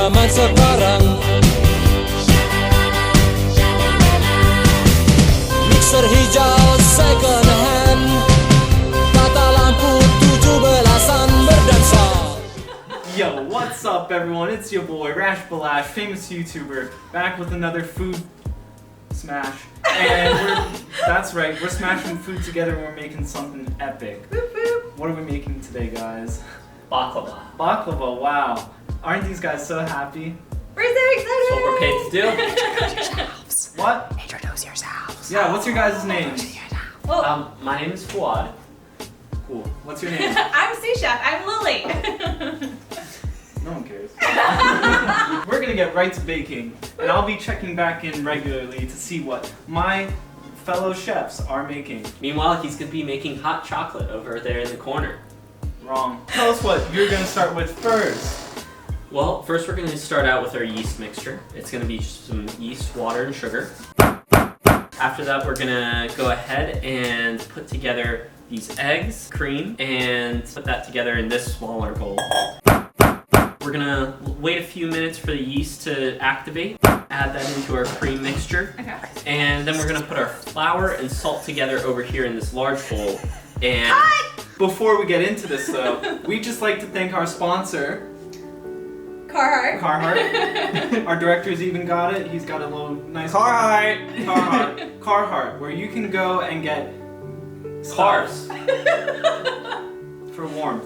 zaman sekarang. Mixer hijau second hand, tata lampu 17-an berdansa. Yo, what's up everyone? It's your boy RashBalash, famous YouTuber, back with another food smash. And that's right, we're smashing food together and we're making something epic. What are we making today, guys? Baklava. Baklava, wow. Aren't these guys so happy? We're so excited! That's what we're paid to do. Introduce yourselves. What? Introduce yourselves. Yeah, what's your guys' names? Well, My name is Fuad. Cool. What's your name? I'm Seisha. I'm Lily. No one cares. We're gonna get right to baking, and I'll be checking back in regularly to see what my fellow chefs are making. Meanwhile, he's gonna be making hot chocolate over there in the corner. Wrong. Tell us what you're gonna start with first. Well, first we're gonna start out with our yeast mixture. It's gonna be just some yeast, water, and sugar. After that, we're gonna go ahead and put together these eggs, cream, and put that together in this smaller bowl. We're gonna wait a few minutes for the yeast to activate, add that into our cream mixture, Okay. and then we're gonna put our flour and salt together over here in this large bowl. And Before we get into this though, we'd just like to thank our sponsor, Carhartt. Carhartt. Our director's even got it. He's got a little nice Carhartt, where you can go and get cars. for warmth.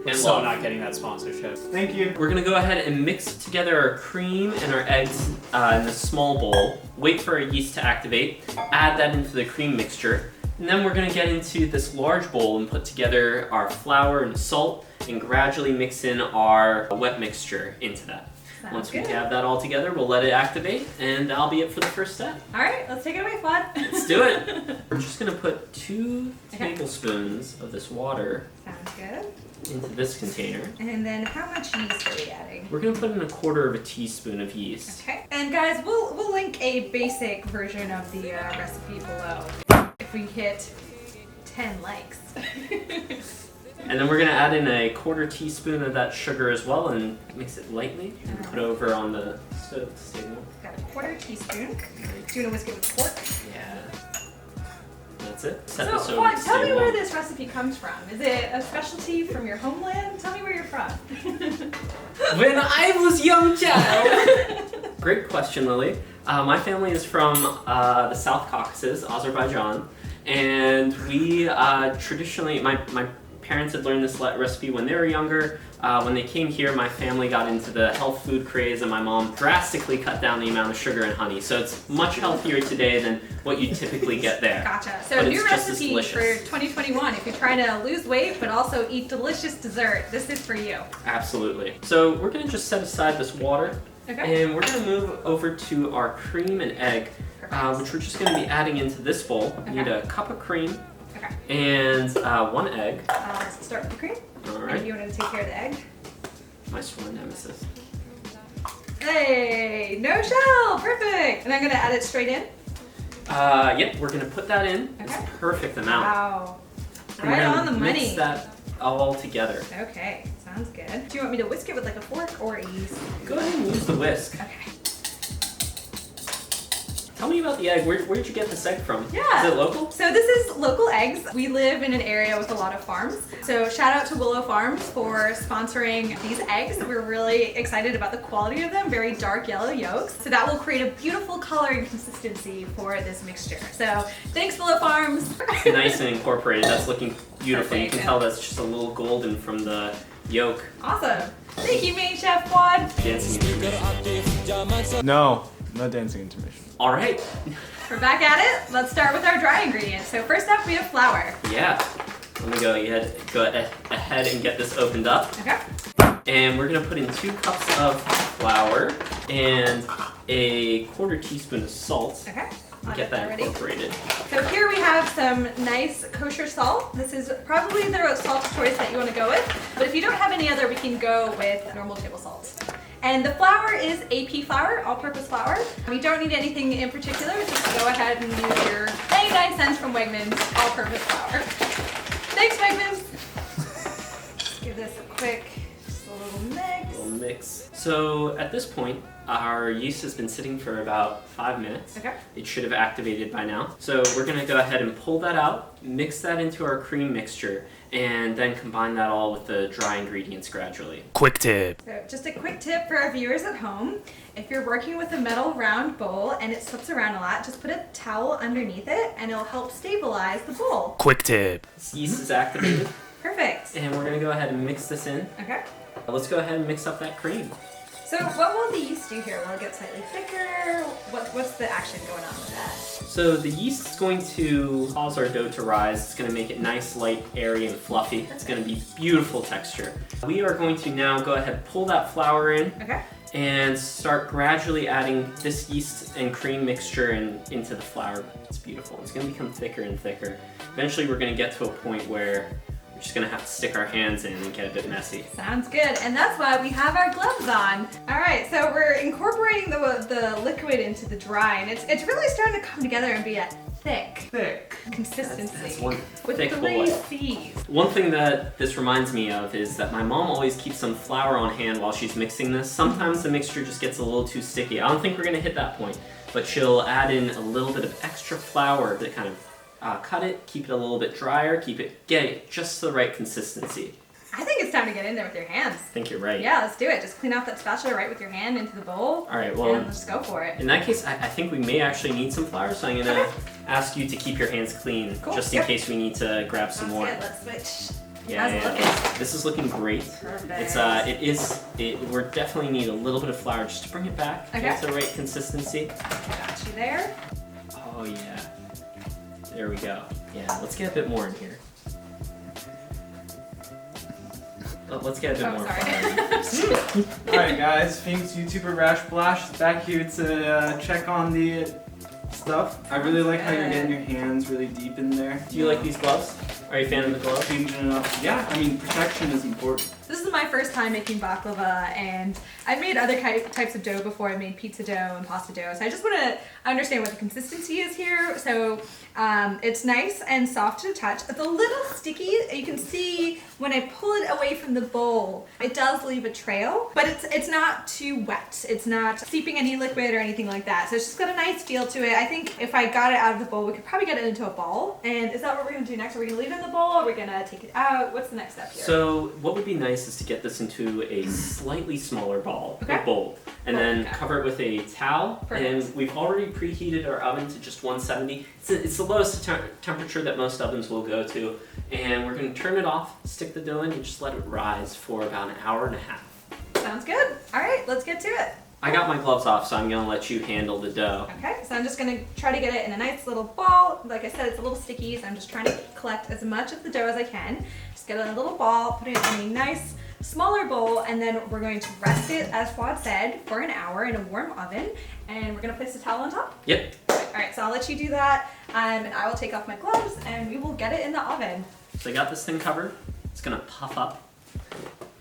And So love. not getting that sponsorship. Thank you. We're gonna go ahead and mix together our cream and our eggs in this small bowl. Wait for our yeast to activate. Add that into the cream mixture. And then we're gonna get into this large bowl and put together our flour and salt and gradually mix in our wet mixture into that. Sounds Once good. we have that all together, we'll let it activate and that'll be it for the first step. All right, let's take it away, Fuad. Let's do it. We're just gonna put 2 Okay. tablespoons of this water Sounds good. into this container. And then how much yeast are we adding? We're gonna put in 1/4 teaspoon of yeast. Okay. And guys, we'll link a basic version of the recipe below if we hit 10 likes. And then we're gonna add in 1/4 teaspoon of that sugar as well and mix it lightly and put it over on the stove table. Got a 1/4 teaspoon. Do you want to whisk it with a fork? Yeah. That's it. Set So, this over Fuad, the tell me table. where this recipe comes from. Is it a specialty from your homeland? Tell me where you're from. When I was young child. Great question, Lily. My family is from the South Caucasus, Azerbaijan, and we traditionally, my parents had learned this recipe when they were younger. When they came here, my family got into the health food craze, and my mom drastically cut down the amount of sugar and honey. So it's much healthier today than what you typically get there. Gotcha. So But new it's just as recipe for delicious. 2021. If you're trying to lose weight but also eat delicious dessert, this is for you. Absolutely. So we're gonna just set aside this water, Okay. and we're gonna move over to our cream and egg, Perfect. which we're just gonna be adding into this bowl. We need Okay. a cup of cream Okay. and 1 egg. Let's start with the cream. All And right. you want to take care of the egg? My sworn nemesis. Hey, no shell, perfect. And I'm gonna add it straight in. Yep, we're gonna put that in. It's Okay. a perfect amount. Wow, And we're right gonna on the Mix money. that all together. Okay, sounds good. Do you want me to whisk it with like a fork or a yeast? Go ahead and use the whisk. Okay. Tell me about the egg. Where did you get this egg from? Yeah. Is it local? So this is local eggs. We live in an area with a lot of farms. So shout out to Willow Farms for sponsoring these eggs. We're really excited about the quality of them. Very dark yellow yolks. So that will create a beautiful color and consistency for this mixture. So thanks Willow Farms. It's nice and incorporated. That's looking beautiful. You Perfect. can tell that's just a little golden from the yolk. Awesome. Thank you, main chef Fuad. Dancing intermission. No dancing intermission. All right. We're back at it. Let's start with our dry ingredients. So first up, we have flour. Yeah. Let me go ahead and get this opened up. Okay. And we're gonna put in 2 cups of flour and 1/4 teaspoon of salt. Okay. Get that incorporated. So here we have some nice kosher salt. This is probably the salt of choice that you want to go with. But if you don't have any other, we can go with normal table salt. And the flour is AP flour, all-purpose flour. You don't need anything in particular. Just go ahead and use your 99 cents from Wegmans all-purpose flour. Thanks, Wegmans. Give this a quick, just a little mix. So at this point, our yeast has been sitting for about 5 minutes. Okay. It should have activated by now. So we're gonna go ahead and pull that out, mix that into our cream mixture, and then combine that all with the dry ingredients gradually. Quick tip. So just a quick tip for our viewers at home. If you're working with a metal round bowl and it slips around a lot, just put a towel underneath it and it'll help stabilize the bowl. Quick tip. This yeast is activated, Perfect. and we're gonna go ahead and mix this in. Okay. Let's go ahead and mix up that cream. So what will the yeast do here? Will it get slightly thicker? What's the action going on with that? So the yeast is going to cause our dough to rise. It's going to make it nice, light, airy, and fluffy. It's going to be beautiful texture. We are going to now go ahead and pull that flour in Okay. and start gradually adding this yeast and cream mixture into the flour. It's beautiful. It's going to become thicker and thicker. Eventually we're going to get to a point where we're just going to have to stick our hands in and get a bit messy. Sounds good, and that's why we have our gloves on. All right, so we're incorporating the liquid into the dry, and it's really starting to come together and be a thick consistency. That's one with thick 3 boy. C's. One thing that this reminds me of is that my mom always keeps some flour on hand while she's mixing this. Sometimes the mixture just gets a little too sticky. I don't think we're going to hit that point, but she'll add in a little bit of extra flour to kind of cut it, keep it a little bit drier, get it just the right consistency. I think it's time to get in there with your hands. I think you're right. Yeah, let's do it. Just clean off that spatula right with your hand into the bowl. All right, well, and let's just go for it. in that case, I think we may actually need some flour, so I'm going to Okay. ask you to keep your hands clean, Cool. just in Yep. case we need to grab some Sounds more. good. Let's switch. Yeah, How's it yeah. looking? This is looking great. Perfect. We definitely need a little bit of flour just to bring it back, Okay. get the right consistency. Got you there. Oh yeah. There we go. Yeah, let's get a bit more in here. Oh, let's get a bit Oh, more sorry. flour. Alright guys, famous YouTuber RashBalash is back here to check on the stuff. I really like how you're getting your hands really deep in there. Do you like these gloves? Are you a fan of the gloves? Changing it up. Yeah, I mean protection is important. This is my first time making baklava, and I've made other types of dough before. I made pizza dough and pasta dough, so I just want to understand what the consistency is here. So it's nice and soft to the touch. It's a little sticky. You can see when I pull it away from the bowl, it does leave a trail, but it's not too wet. It's not seeping any liquid or anything like that. So it's just got a nice feel to it. I think if I got it out of the bowl, we could probably get it into a ball. And is that what we're gonna do next? Are we gonna leave it in the bowl? Are we gonna take it out? What's the next step here? So what would be nice is to get this into a slightly smaller bowl, Okay. and then Okay. cover it with a towel. Perfect. And we've already preheated our oven to just 170. It's the lowest temperature that most ovens will go to. And we're going to turn it off, stick the dough in, and just let it rise for about an hour and a half. Sounds good. All right, let's get to it. I got my gloves off, so I'm going to let you handle the dough. Okay, so I'm just gonna try to get it in a nice little ball. Like I said, it's a little sticky, so I'm just trying to collect as much of the dough as I can. Just get it in a little ball, put it in a nice smaller bowl, and then we're going to rest it, as Fuad said, for an hour in a warm oven, and we're gonna place the towel on top. Yep. All right, so I'll let you do that, and I will take off my gloves, and we will get it in the oven. So I got this thing covered. It's going to puff up.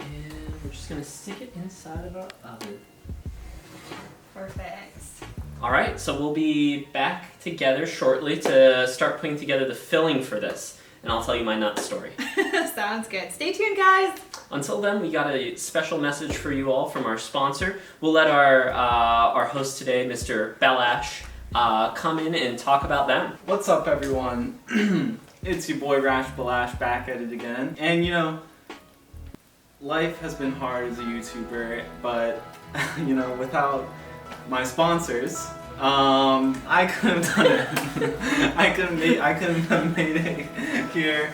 And we're just going to stick it inside of our oven. Perfect. All right, so we'll be back together shortly to start putting together the filling for this. And I'll tell you my nut story. Sounds good. Stay tuned, guys. Until then, we got a special message for you all from our sponsor. We'll let our host today, Mr. Balash, come in and talk about them. What's up everyone? It's your boy RashBalash back at it again. And you know, life has been hard as a YouTuber, but you know, without my sponsors, I couldn't have done it. I couldn't have made it here.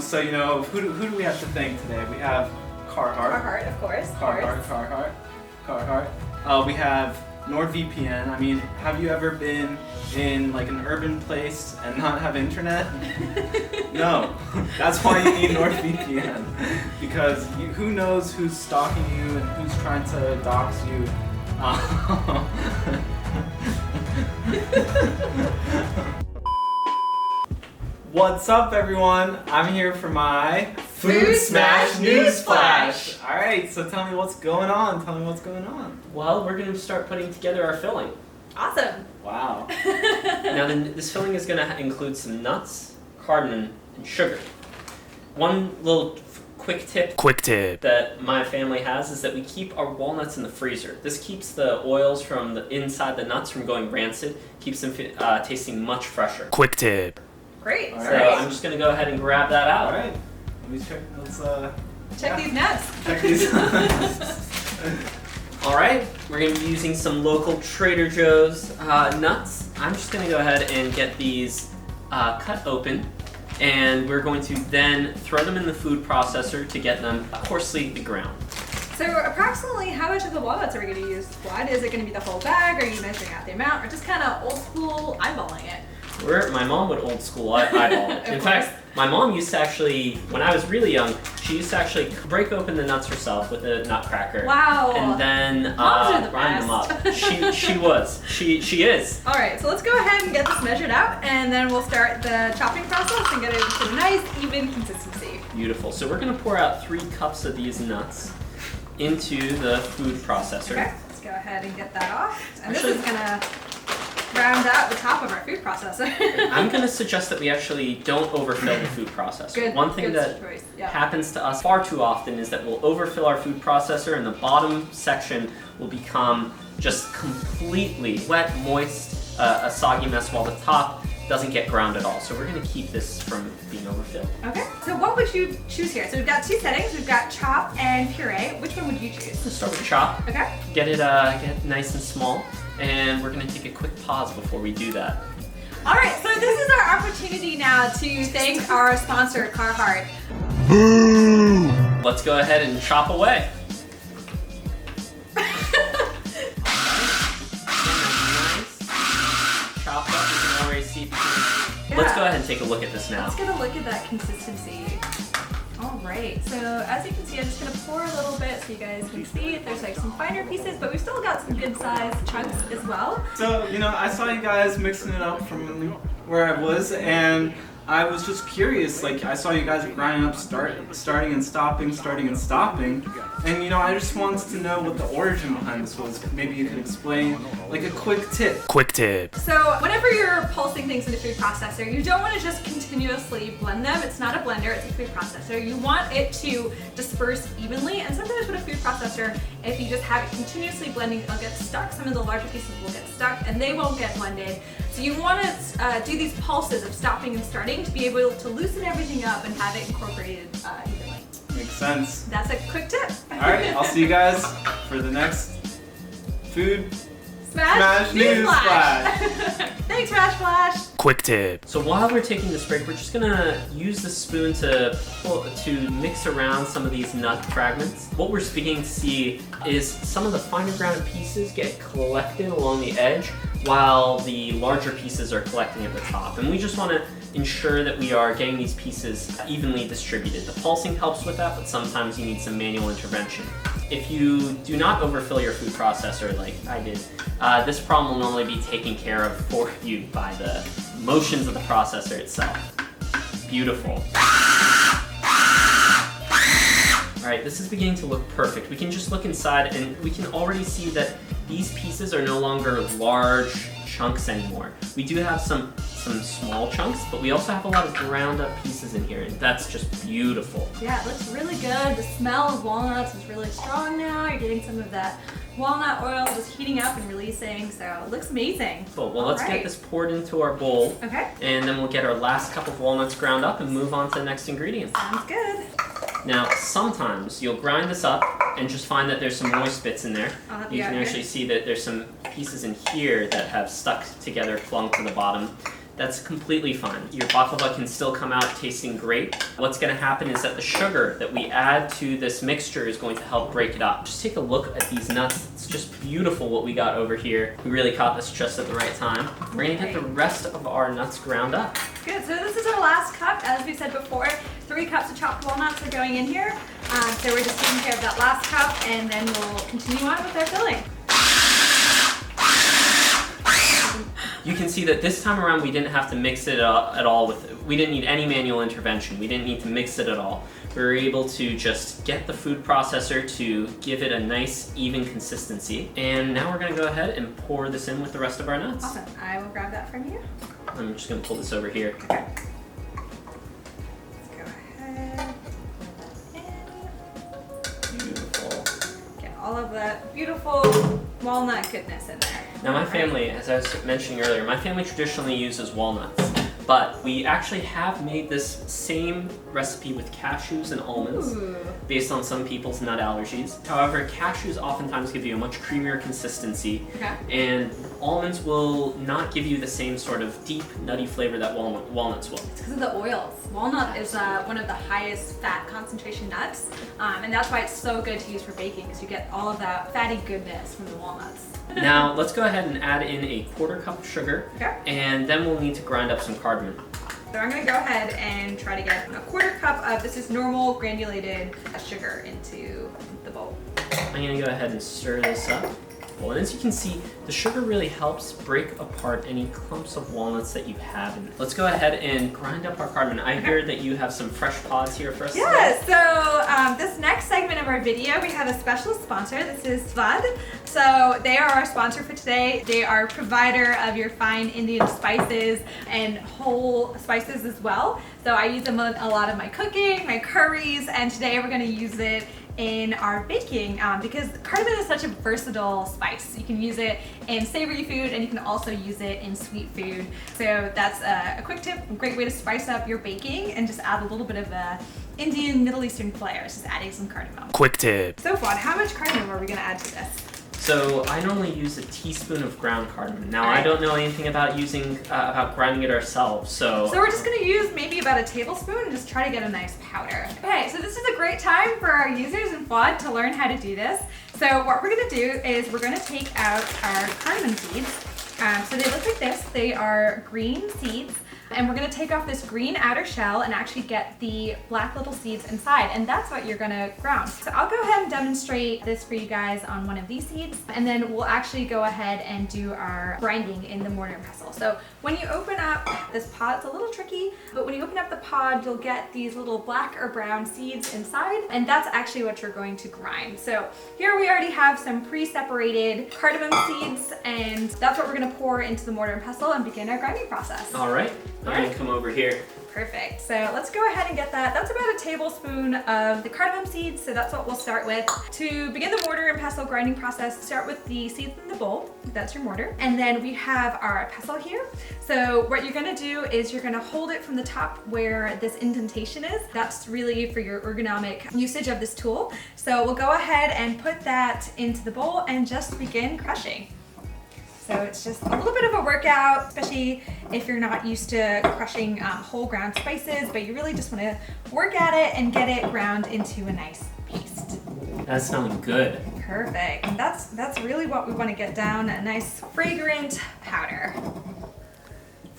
So you know, who do we have to thank today? We have Carhartt, of course. Carhartt. We have NordVPN. I mean, have you ever been in like an urban place and not have internet? No. That's why you need NordVPN. Because who knows who's stalking you and who's trying to dox you. What's up, everyone? I'm here for my Food Smash Newsflash. All right, so tell me what's going on. Tell me what's going on. Well, we're going to start putting together our filling. Awesome. Wow. Now, this filling is going to include some nuts, cardamom, and sugar. One little quick tip that my family has is that we keep our walnuts in the freezer. This keeps the oils from the inside the nuts from going rancid, keeps them tasting much fresher. Quick tip. Great. All So right. I'm just gonna go ahead and grab that All out. right. Let me check. Let's Check these nuts. check these. All right, we're gonna be using some local Trader Joe's nuts. I'm just gonna go ahead and get these cut open, and we're going to then throw them in the food processor to get them coarsely ground. So approximately how much of the walnuts are we going to use? What is it going to be the whole bag? Are you measuring out the amount, or just kind of old school eyeballing it? My mom would old school eyeball it. In fact, my mom used to actually, when I was really young, she used to actually break open the nuts herself with a nutcracker. Wow. And then Moms are the grind them best. up. She is. All right, so let's go ahead and get this measured out, and then we'll start the chopping process and get it to a nice, even consistency. Beautiful. So we're gonna pour out 3 cups of these nuts into the food processor. Okay, let's go ahead and get that off. And Actually- this is gonna round out the top of our food processor. I'm gonna suggest that we actually don't overfill the food processor. Good. One thing good that choice. Yeah. happens to us far too often is that we'll overfill our food processor and the bottom section will become just completely wet, moist, a soggy mess, while the top doesn't get ground at all. So we're gonna keep this from being overfilled. Okay. So what would you choose here? So we've got 2 settings. We've got chop and puree. Which one would you choose? Let's start with chop. Okay. Get it nice and small, and we're gonna take a quick pause before we do that. All right. So this is our opportunity now to thank our sponsor, Carhartt. Let's go ahead and chop away. Chopped up, you can already see. Let's go ahead and take a look at this now. Let's get a look at that consistency. All right, so as you can see, I'm just gonna pour a little bit so you guys can see. There's like some finer pieces, but we've still got some good sized chunks as well. So, I saw you guys mixing it up from where I was, and I was just curious. Like, I saw you guys grinding up, starting and stopping, and I just wanted to know what the origin behind this was. Maybe you could explain, like a quick tip. So whenever you're pulsing things in a food processor, you don't want to just continuously blend them. It's not a blender, it's a food processor. You want it to disperse evenly, and sometimes with a food processor, if you just have it continuously blending, it'll get stuck. Some of the larger pieces will get stuck, and they won't get blended. So you want to do these pulses of stopping and starting to be able to loosen everything up and have it incorporated evenly. Makes sense. That's a quick tip. All right, I'll see you guys for the next food Smash News Flash. Thanks, RashBalash. Quick tip. So while we're taking this break, we're just gonna use the spoon to mix around some of these nut fragments. What we're beginning to see is some of the finer grounded pieces get collected along the edge, while the larger pieces are collecting at the top. And we just want to ensure that we are getting these pieces evenly distributed. The pulsing helps with that, but sometimes you need some manual intervention. If you do not overfill your food processor like I did, this problem will normally be taken care of for you by the motions of the processor itself. Beautiful. All right, this is beginning to look perfect. We can just look inside and we can already see that these pieces are no longer large chunks anymore. We do have some small chunks, but we also have a lot of ground up pieces in here, and that's just beautiful. Yeah, it looks really good. The smell of walnuts is really strong now. You're getting some of that walnut oil just heating up and releasing, so it looks amazing. Cool. Well, let's Alright. get this poured into our bowl, Okay, and then we'll get our last cup of walnuts ground up and move on to the next ingredient. sounds good. Now, sometimes you'll grind this up and just find that there's some moist bits in there. I'll help You you out can here. actually see that there's some pieces in here that have stuck together, clung to the bottom. That's completely fine. Your baklava can still come out tasting great. What's going to happen is that the sugar that we add to this mixture is going to help break it up. Just take a look at these nuts. It's just beautiful what we got over here. We really caught this just at the right time. We're going to get the rest of our nuts ground up. Good, so this is our last cup. As we said before, 3 cups of chopped walnuts are going in here. So we're just taking care of that last cup, and then we'll continue on with our filling. You can see that this time around we didn't have to mix it at all we didn't need any manual intervention. We didn't need to mix it at all. We were able to just get the food processor to give it a nice even consistency. And now we're gonna go ahead and pour this in with the rest of our nuts. Awesome, I will grab that from you. I'm just gonna pull this over here. Okay. Let's go ahead, pour that in. beautiful walnut goodness in there. Now my family, as I was mentioning earlier, my family traditionally uses walnuts. But we actually have made this same recipe with cashews and almonds based on some people's nut allergies. However, cashews oftentimes give you a much creamier consistency, and almonds will not give you the same sort of deep, nutty flavor that walnuts will. It's because of the oils. Walnut is one of the highest fat concentration nuts, and that's why it's so good to use for baking, because you get all of that fatty goodness from the walnuts. Now, let's go ahead and add in a 1/4 cup of sugar, and then we'll need to grind up some cardamom. So I'm gonna go ahead and try to get a 1/4 cup of, this is normal granulated sugar into the bowl. I'm gonna go ahead and stir this up. Well, and as you can see, the sugar really helps break apart any clumps of walnuts that you have in it. Let's go ahead and grind up our cardamom. I hear that you have some fresh pods here for us today. Yes, so this next segment of our video, we have a special sponsor. This is Vad. So they are our sponsor for today. They are a provider of your fine Indian spices and whole spices as well. So I use them in a lot of my cooking, my curries, and today we're gonna use it in our baking because cardamom is such a versatile spice. You can use it in savory food and you can also use it in sweet food. So that's a quick tip, a great way to spice up your baking and just add a little bit of Indian, Middle Eastern flavors, just adding some cardamom. Quick tip. So Fuad, how much cardamom are we gonna add to this? So I normally use a teaspoon of ground cardamom. Now Alright. I don't know anything about about grinding it ourselves, so we're just gonna use maybe about a tablespoon and just try to get a nice powder. Okay, so this is a great time for our users in Fuad to learn how to do this. So what we're gonna do is we're gonna take out our cardamom seeds. So they look like this. They are green seeds. And we're gonna take off this green outer shell and actually get the black little seeds inside, and that's what you're gonna ground. So I'll go ahead and demonstrate this for you guys on one of these seeds, and then we'll actually go ahead and do our grinding in the mortar and pestle. So when you open up this pod, it's a little tricky, but when you open up the pod, you'll get these little black or brown seeds inside, and that's actually what you're going to grind. So here we already have some pre-separated cardamom seeds, and that's what we're gonna pour into the mortar and pestle and begin our grinding process. all right. I'm gonna come over here. Perfect. So let's go ahead and get that. That's about a tablespoon of the cardamom seeds, so that's what we'll start with. To begin the mortar and pestle grinding process, start with the seeds in the bowl. That's your mortar. And then we have our pestle here. So what you're gonna do is you're gonna hold it from the top where this indentation is. That's really for your ergonomic usage of this tool. So we'll go ahead and put that into the bowl and just begin crushing. So it's just a little bit of a workout, especially if you're not used to crushing whole ground spices, but you really just want to work at it and get it ground into a nice paste. That's smelling good. Perfect. And that's really what we want to get down, a nice fragrant powder.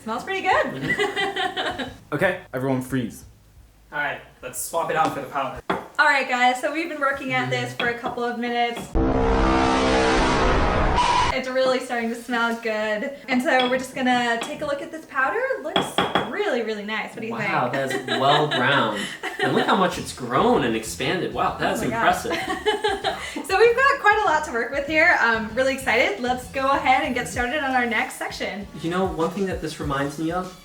Smells pretty good. Okay, everyone freeze. All right, let's swap it out for the powder. All right, guys, so we've been working at this for a couple of minutes. It's really starting to smell good. And so we're just gonna take a look at this powder. It looks really, really nice. What do you think? Wow, that's well ground. And look how much it's grown and expanded. Wow, that's Oh my gosh. impressive. So we've got quite a lot to work with here. I'm really excited. Let's go ahead and get started on our next section. You know, one thing that this reminds me of?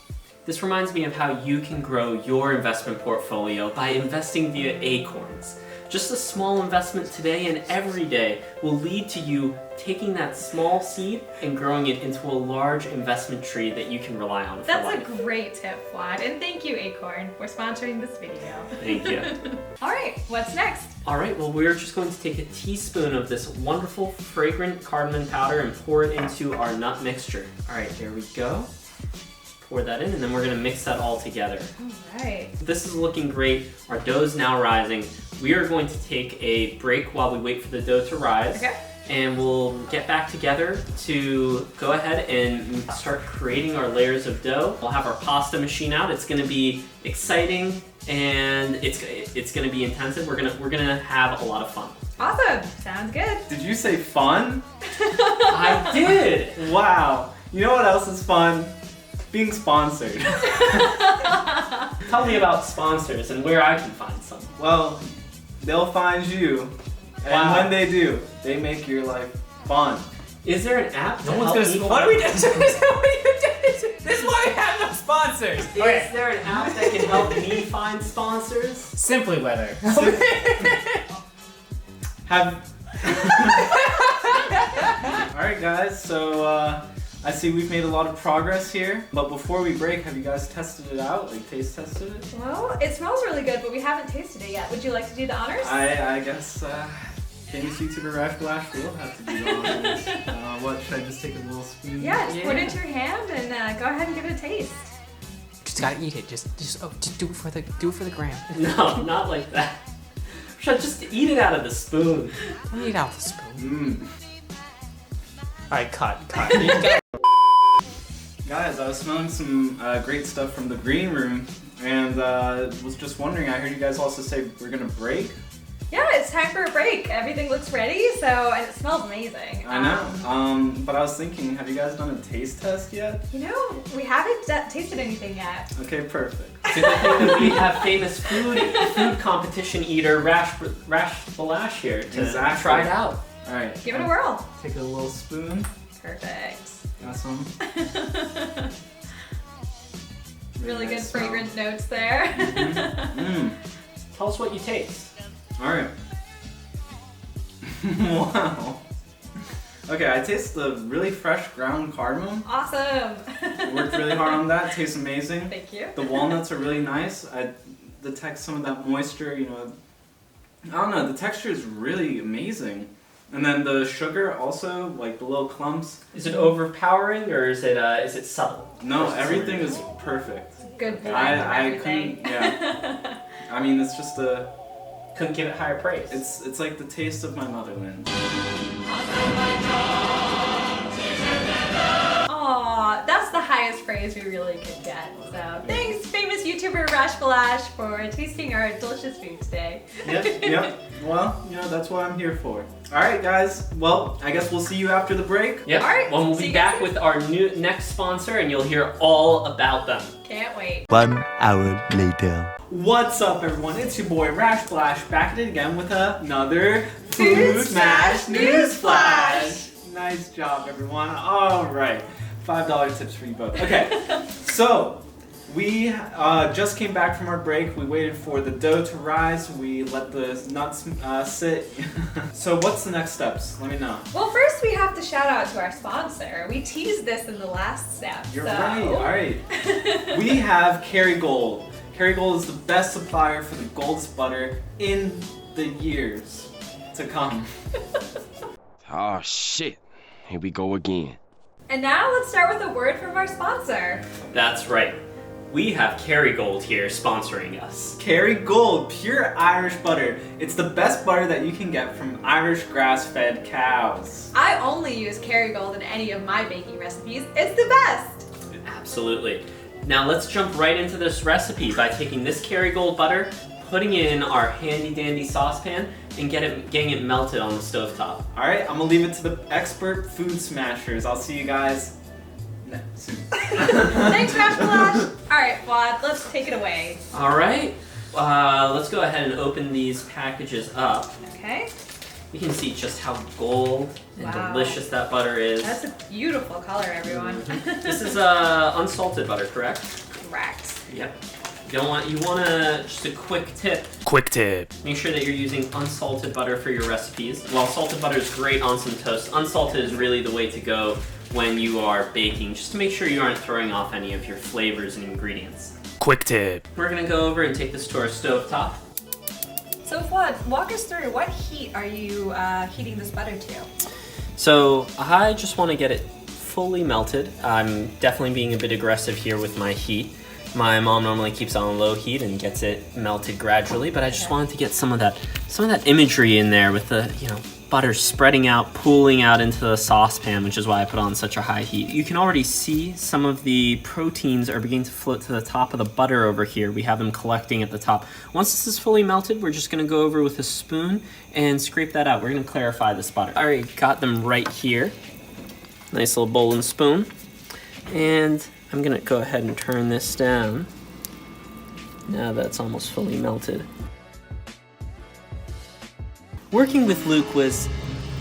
This reminds me of how you can grow your investment portfolio by investing via acorns. Just a small investment today and every day will lead to you taking that small seed and growing it into a large investment tree that you can rely on for That's life. a great tip, Vlad. And thank you, Acorn, for sponsoring this video. Thank you. All right, what's next? All right, well, we're just going to take a teaspoon of this wonderful, fragrant cardamom powder and pour it into our nut mixture. All right, there we go. Pour that in, and then we're gonna mix that all together. All right. This is looking great. Our dough's now rising. We are going to take a break while we wait for the dough to rise. Okay. And we'll get back together to go ahead and start creating our layers of dough. We'll have our pasta machine out. It's gonna be exciting and it's gonna be intensive. We're gonna have a lot of fun. Awesome. Sounds good. Did you say fun? I did! Wow. You know what else is fun? Being sponsored. Tell me about sponsors and where I can find some. Well, they'll find you. And Wow. when they do, they make your life fun. Is there an app to No one's help gonna. me What find- are we doing? This is why we have no sponsors. Is there an app that can help me find sponsors? Simply Weather. Have Alright guys, so I see we've made a lot of progress here, but before we break, have you guys tested it out? Like taste tested it? Well, it smells really good, but we haven't tasted it yet. Would you like to do the honors? I guess famous YouTuber RashBalash will have to do the honors. What, should I just take a little spoon? Yeah, just put it into your hand and go ahead and give it a taste. Just gotta eat it. Just do it for the gram. No, not like that. Rashad, just eat it out of the spoon. Eat out the spoon. Mmm. Alright, cut. Guys, I was smelling some great stuff from the green room, and was just wondering, I heard you guys also say we're gonna break. Yeah, it's time for a break. Everything looks ready, and it smells amazing. I know, but I was thinking, have you guys done a taste test yet? You know, we haven't tasted anything yet. Okay, perfect. Good thing that we have famous food competition eater RashBalash here to try it out. Alright. Give it a whirl. Take a little spoon. Perfect. Got some. Really good nice smell. fragrant notes there. Mmm. Tell us what you taste. Alright. Wow. Okay, I taste the really fresh ground cardamom. Awesome. Worked really hard on that. Tastes amazing. Thank you. The walnuts are really nice. I detect some of that moisture, you know. I don't know, the texture is really amazing. And then the sugar also, like the little clumps. Is it overpowering or is it subtle? No, everything is perfect. Good blend of I everything. couldn't, yeah. I mean, it's just Couldn't give it higher praise. it's like the taste of my motherland. Aw, that's the highest praise we really could get. So thanks, famous YouTuber RashBalash, for tasting our delicious food today. Yep. Well, you know, that's what I'm here for. Alright guys, well, I guess we'll see you after the break. Yep. All right, Well, we'll see be you back guys with our next sponsor and you'll hear all about them. Can't wait. 1 hour later. What's up everyone, it's your boy RashBalash back at it again with another Food Smash Newsflash. Nice job everyone. Alright, $5 tips for you both. Okay, so we just came back from our break. We waited for the dough to rise. We let the nuts sit. So what's the next steps? Let me know. Well, first we have to shout out to our sponsor. We teased this in the last step. You're so. right, alright. We have Kerrygold. Kerrygold is the best supplier for the Gold's butter in the years to come. Oh shit. Here we go again. And now let's start with a word from our sponsor. That's right. We have Kerrygold here sponsoring us. Kerrygold, pure Irish butter. It's the best butter that you can get from Irish grass-fed cows. I only use Kerrygold in any of my baking recipes. It's the best. Absolutely. Now let's jump right into this recipe by taking this Kerrygold butter, putting it in our handy dandy saucepan, and getting it melted on the stovetop. Alright, I'm gonna leave it to the expert food smashers. I'll see you guys soon. Thanks, RashBalash. All right, Vlad, let's take it away. All right. Let's go ahead and open these packages up. Okay. You can see just how gold and Wow. delicious that butter is. That's a beautiful color, everyone. This is unsalted butter, correct? Correct. Yep. You wanna, just a quick tip, Quick tip. make sure that you're using unsalted butter for your recipes. While salted butter is great on some toast, unsalted is really the way to go when you are baking, just to make sure you aren't throwing off any of your flavors and ingredients. Quick tip. We're gonna go over and take this to our stovetop. So, Vlad, walk us through what heat are you heating this butter to? So I just want to get it fully melted. I'm definitely being a bit aggressive here with my heat. My mom normally keeps it on low heat and gets it melted gradually, but I just wanted to get some of that imagery in there with the, butter spreading out, pooling out into the saucepan, which is why I put on such a high heat. You can already see some of the proteins are beginning to float to the top of the butter over here. We have them collecting at the top. Once this is fully melted, we're just gonna go over with a spoon and scrape that out. We're gonna clarify this butter. I already got them right here. Nice little bowl and spoon. And I'm gonna go ahead and turn this down. Now that's almost fully melted. Working with Luke was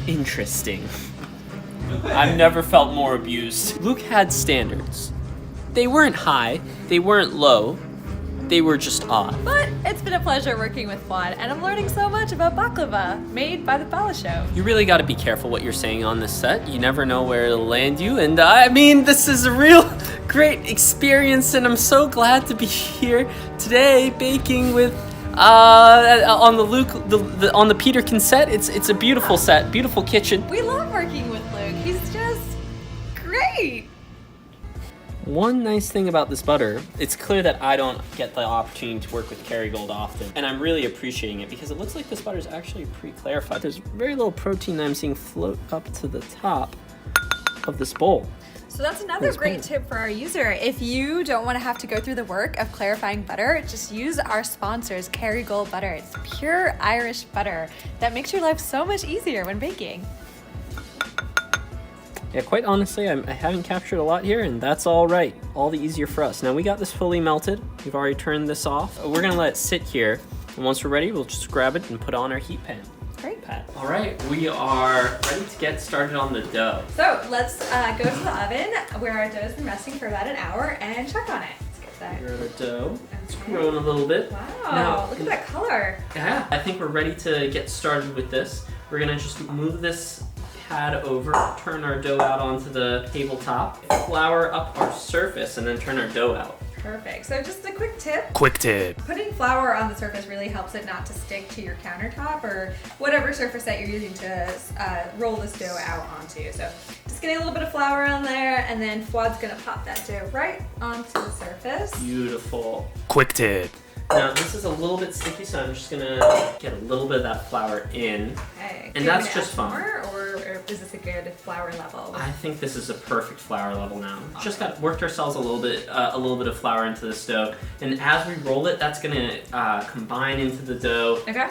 interesting. I've never felt more abused. Luke had standards. They weren't high, they weren't low, they were just odd. But it's been a pleasure working with Fuad, and I'm learning so much about baklava, made by the Bala Show. You really got to be careful what you're saying on this set. You never know where it'll land you, and I mean, this is a real great experience, and I'm so glad to be here today baking with on the Peterkin set. It's a beautiful set, beautiful kitchen. We love working with Luke. He's just great. One nice thing about this butter, it's clear that I don't get the opportunity to work with Kerrygold often, and I'm really appreciating it because it looks like this butter is actually pre-clarified. There's very little protein that I'm seeing float up to the top of this bowl. So that's another great tip for our user. If you don't want to have to go through the work of clarifying butter, just use our sponsors, Kerrygold Butter. It's pure Irish butter that makes your life so much easier when baking. Yeah, quite honestly, I haven't captured a lot here, and that's all right. All the easier for us. Now we got this fully melted. We've already turned this off. We're gonna let it sit here, and once we're ready, we'll just grab it and put it on our heat pan. Great. All right, we are ready to get started on the dough. So let's go to the oven where our dough has been resting for about an hour and check on it. Let's get that. Here the dough. It's Okay. growing a little bit. Wow, Now, look at that color. Yeah, I think we're ready to get started with this. We're gonna just move this pad over, turn our dough out onto the tabletop, flour up our surface, and then turn our dough out. Perfect. So just a quick tip. Quick tip. Putting flour on the surface really helps it not to stick to your countertop or whatever surface that you're using to roll this dough out onto. So just getting a little bit of flour on there, and then Fuad's gonna pop that dough right onto the surface. Beautiful. Quick tip. Now this is a little bit sticky, so I'm just gonna get a little bit of that flour in. Okay. And Do you that's want just to fine. add more, or is this a good flour level? I think this is a perfect flour level now. Just got worked ourselves a little bit of flour into this dough, and as we roll it, that's gonna combine into the dough. Okay.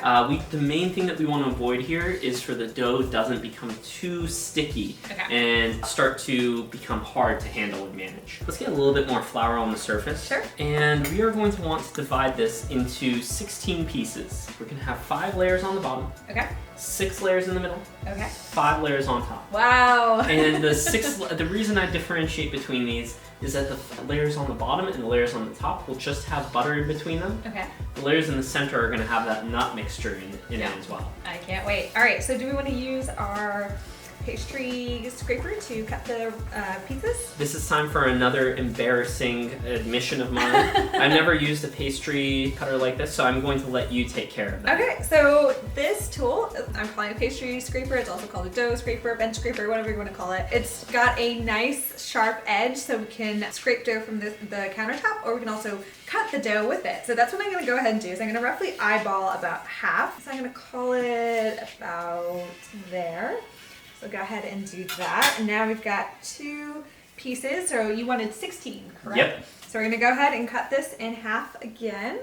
The main thing that we want to avoid here is for the dough doesn't become too sticky and start to become hard to handle and manage. Let's get a little bit more flour on the surface. Sure. And we are going to want to divide this into 16 pieces. We're gonna have 5 layers on the bottom, Okay. 6 layers in the middle, Okay. 5 layers on top. Wow. And the reason I differentiate between these is that the layers on the bottom and the layers on the top will just have butter in between them. Okay. The layers in the center are going to have that nut mixture in Yeah. it as well. I can't wait. All right. So do we want to use our pastry scraper to cut the pieces? This is time for another embarrassing admission of mine. I've never used a pastry cutter like this, so I'm going to let you take care of that. Okay, so this tool, I'm calling it a pastry scraper. It's also called a dough scraper, bench scraper, whatever you want to call it. It's got a nice sharp edge, so we can scrape dough from the countertop, or we can also cut the dough with it. So that's what I'm going to go ahead and do. Is I'm going to roughly eyeball about half. So I'm going to call it about there. So go ahead and do that. And now we've got 2 pieces. So you wanted 16, correct? Yep. So we're gonna go ahead and cut this in half again.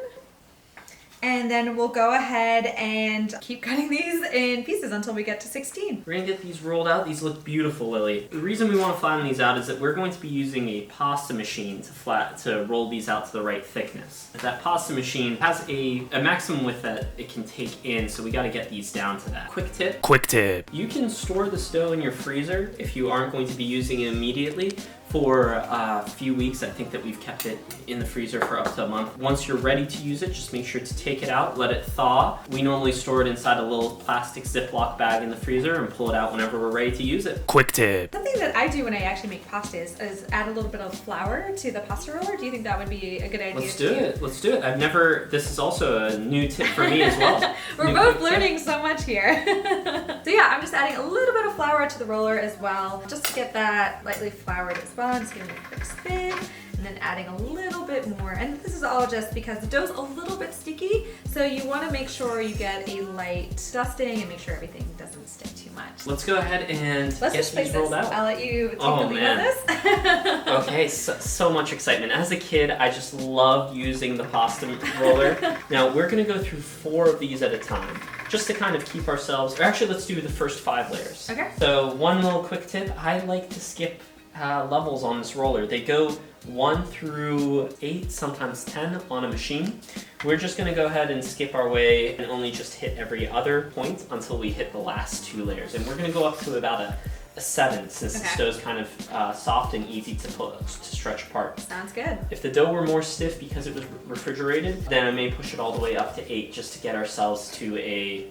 And then we'll go ahead and keep cutting these in pieces until we get to 16. We're gonna get these rolled out. These look beautiful, Lily. The reason we want to flatten these out is that we're going to be using a pasta machine to roll these out to the right thickness. That pasta machine has a maximum width that it can take in, so we got to get these down to that. Quick tip. Quick tip. You can store this dough in your freezer if you aren't going to be using it immediately for a few weeks. I think that we've kept it in the freezer for up to a month. Once you're ready to use it, just make sure to take it out, let it thaw. We normally store it inside a little plastic Ziploc bag in the freezer and pull it out whenever we're ready to use it. Quick tip. Something that I do when I actually make pastas is add a little bit of flour to the pasta roller. Do you think that would be a good idea? Let's do it. Let's do it. This is also a new tip for me as well. We're both learning so much here. So yeah, I'm just adding a little bit of flour to the roller as well, just to get that lightly floured as well. I'm just giving it a quick spin, and then adding a little bit more. And this is all just because the dough's a little bit sticky, so you want to make sure you get a light dusting and make sure everything doesn't stick too much. Let's go ahead and Let's get just place these this. rolled out. I'll let you take Oh, the lead man. on this. Okay, so much excitement. As a kid, I just loved using the pasta roller. Now, we're gonna go through 4 of these at a time, just to kind of keep ourselves, or actually let's do the first 5 layers. Okay. So one little quick tip, I like to skip levels on this roller. They go 1 through 8, sometimes 10 on a machine. We're just gonna go ahead and skip our way and only just hit every other point until we hit the last 2 layers. And we're gonna go up to about a a 7 since Okay. this dough is kind of soft and easy to stretch apart. Sounds good. If the dough were more stiff because it was refrigerated, then I may push it all the way up to 8 just to get ourselves to a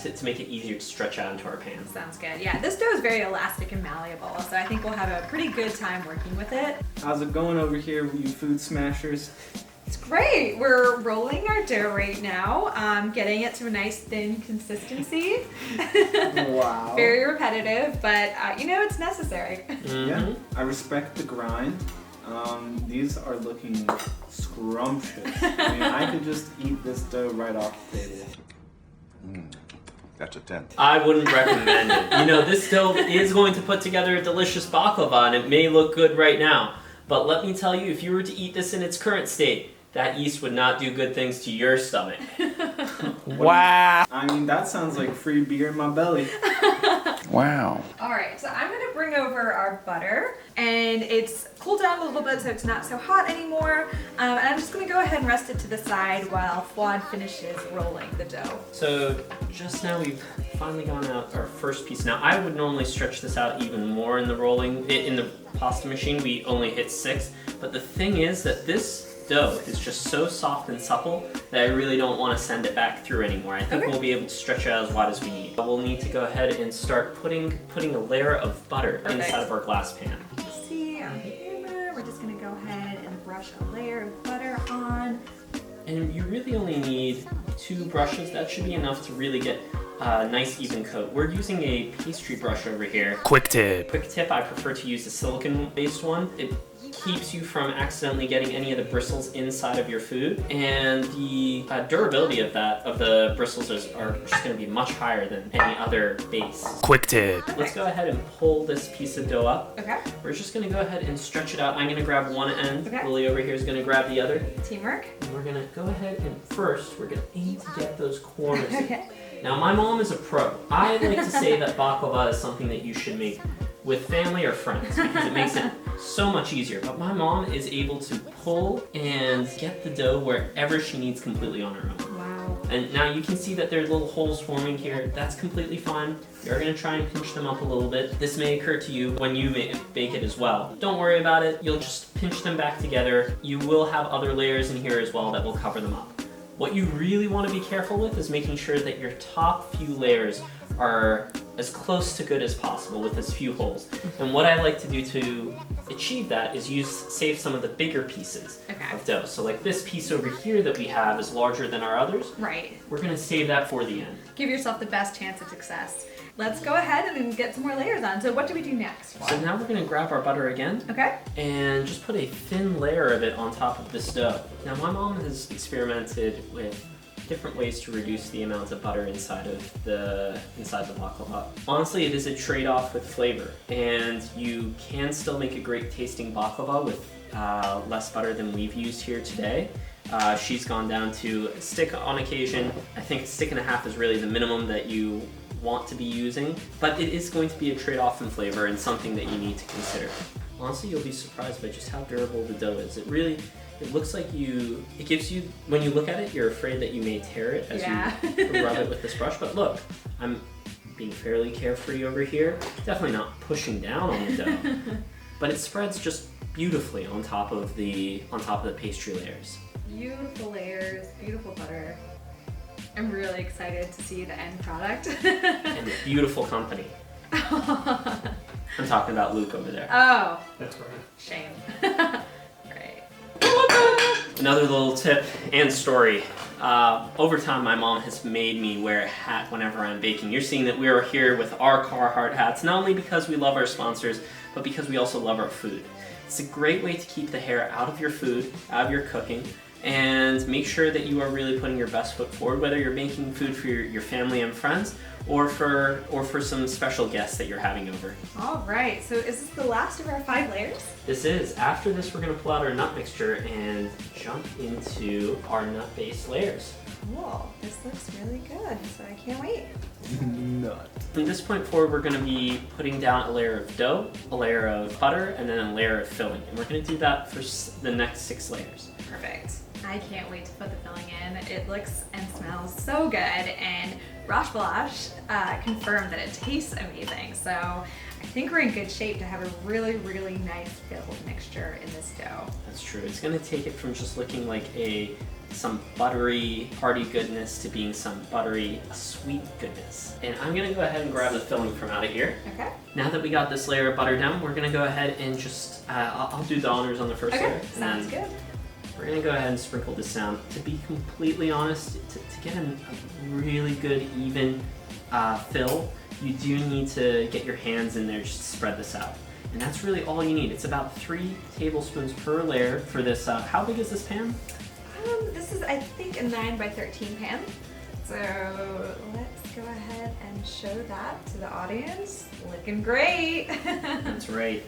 to make it easier to stretch out into our pans. Sounds good. Yeah, this dough is very elastic and malleable, so I think we'll have a pretty good time working with it. How's it going over here, you food smashers? It's great. We're rolling our dough right now, getting it to a nice thin consistency. Wow. Very repetitive, but you know, it's necessary. Yeah, I respect the grind. These are looking scrumptious. I mean, I could just eat this dough right off the table. That's a 10. I wouldn't recommend it. You know, this dough is going to put together a delicious baklava, and it may look good right now. But let me tell you, if you were to eat this in its current state, that yeast would not do good things to your stomach. Wow. I mean, that sounds like free beer in my belly. Wow. All right, so I'm gonna bring over our butter, and it's cooled down a little bit so it's not so hot anymore. And I'm just gonna go ahead and rest it to the side while Fuad finishes rolling the dough. So just now we've finally gone out our first piece. Now I would normally stretch this out even more in the rolling, in the pasta machine. We only hit 6, but the thing is that this dough is just so soft and supple that I really don't want to send it back through anymore. I think Okay. we'll be able to stretch it out as wide as we need. We'll need to go ahead and start putting a layer of butter Perfect. inside of our glass pan. See on the hammer, we're just gonna go ahead and brush a layer of butter on. And you really only need 2 brushes. That should be enough to really get a nice even coat. We're using a pastry brush over here. Quick tip. Quick tip, I prefer to use a silicone-based one. It keeps you from accidentally getting any of the bristles inside of your food, and the durability of the bristles are just going to be much higher than any other base. Quick tip. Let's go ahead and pull this piece of dough up. Okay, We're just going to go ahead and stretch it out. I'm going to grab one end. Okay. Lily over here is going to grab the other. teamwork. And we're going to go ahead and first we're going to aim to get those corners. Okay. Now my mom is a pro. I like to say that baklava is something that you should make with family or friends because it makes it so much easier. But my mom is able to pull and get the dough wherever she needs completely on her own. Wow. And now you can see that there are little holes forming here. That's completely fine. You're gonna try and pinch them up a little bit. This may occur to you when you bake it as well. Don't worry about it. You'll just pinch them back together. You will have other layers in here as well that will cover them up. What you really want to be careful with is making sure that your top few layers are as close to good as possible with as few holes. And what I like to do to achieve that is save some of the bigger pieces Okay. of dough. So like this piece over here that we have is larger than our others. Right. We're gonna save that for the end. Give yourself the best chance of success. Let's go ahead and get some more layers on. So what do we do next? So now we're gonna grab our butter again Okay. and just put a thin layer of it on top of this dough. Now my mom has experimented with different ways to reduce the amount of butter inside the baklava. Honestly, it is a trade-off with flavor, and you can still make a great tasting baklava with less butter than we've used here today. She's gone down to a stick on occasion. I think a stick and a half is really the minimum that you want to be using, but it is going to be a trade-off in flavor and something that you need to consider. Honestly, you'll be surprised by just how durable the dough is. It looks like it gives you, when you look at it, you're afraid that you may tear it as you rub it with this brush, but look, I'm being fairly carefree over here. Definitely not pushing down on the dough, but it spreads just beautifully on top of the pastry layers. Beautiful layers, beautiful butter. I'm really excited to see the end product. And beautiful company. I'm talking about Luke over there. Oh, That's right. shame. Right. Another little tip and story. Over time, my mom has made me wear a hat whenever I'm baking. You're seeing that we are here with our Carhartt hats, not only because we love our sponsors, but because we also love our food. It's a great way to keep the hair out of your food, out of your cooking, and make sure that you are really putting your best foot forward, whether you're making food for your family and friends, or for some special guests that you're having over. All right, so is this the last of our 5 layers? This is. After this, we're gonna pull out our nut mixture and jump into our nut-based layers. Cool, this looks really good, so I can't wait. Nut. From this point forward, we're gonna be putting down a layer of dough, a layer of butter, and then a layer of filling. And we're gonna do that for the next 6 layers. Perfect. I can't wait to put the filling in. It looks and smells so good, and RashBalash confirmed that it tastes amazing. So I think we're in good shape to have a really, really nice filled mixture in this dough. That's true. It's gonna take it from just looking like some buttery hearty goodness to being some buttery sweet goodness. And I'm gonna go ahead and grab the filling from out of here. Okay. Now that we got this layer of butter down, we're gonna go ahead and just, I'll do the honors on the first layer. Okay, sounds good. We're gonna go ahead and sprinkle this down. To be completely honest, to get a really good even fill, you do need to get your hands in there just to spread this out. And that's really all you need. It's about 3 tablespoons per layer for this. How big is this pan? This is, I think, a 9 by 13 pan. So let's go ahead and show that to the audience. Looking great. That's right.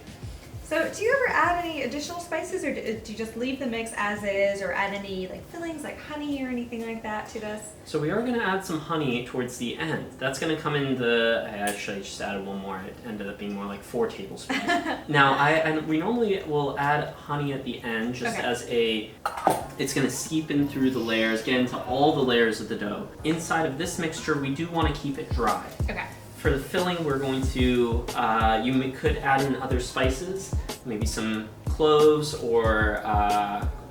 So do you ever add any additional spices, or do you just leave the mix as is, or add any like fillings like honey or anything like that to this? So we are going to add some honey towards the end. That's going to come in I actually just added one more. It ended up being more like 4 tablespoons. Now, we normally will add honey at the end just as it's going to seep in through the layers, get into all the layers of the dough. Inside of this mixture, we do want to keep it dry. Okay. For the filling, we're going to, could add in other spices, maybe some cloves or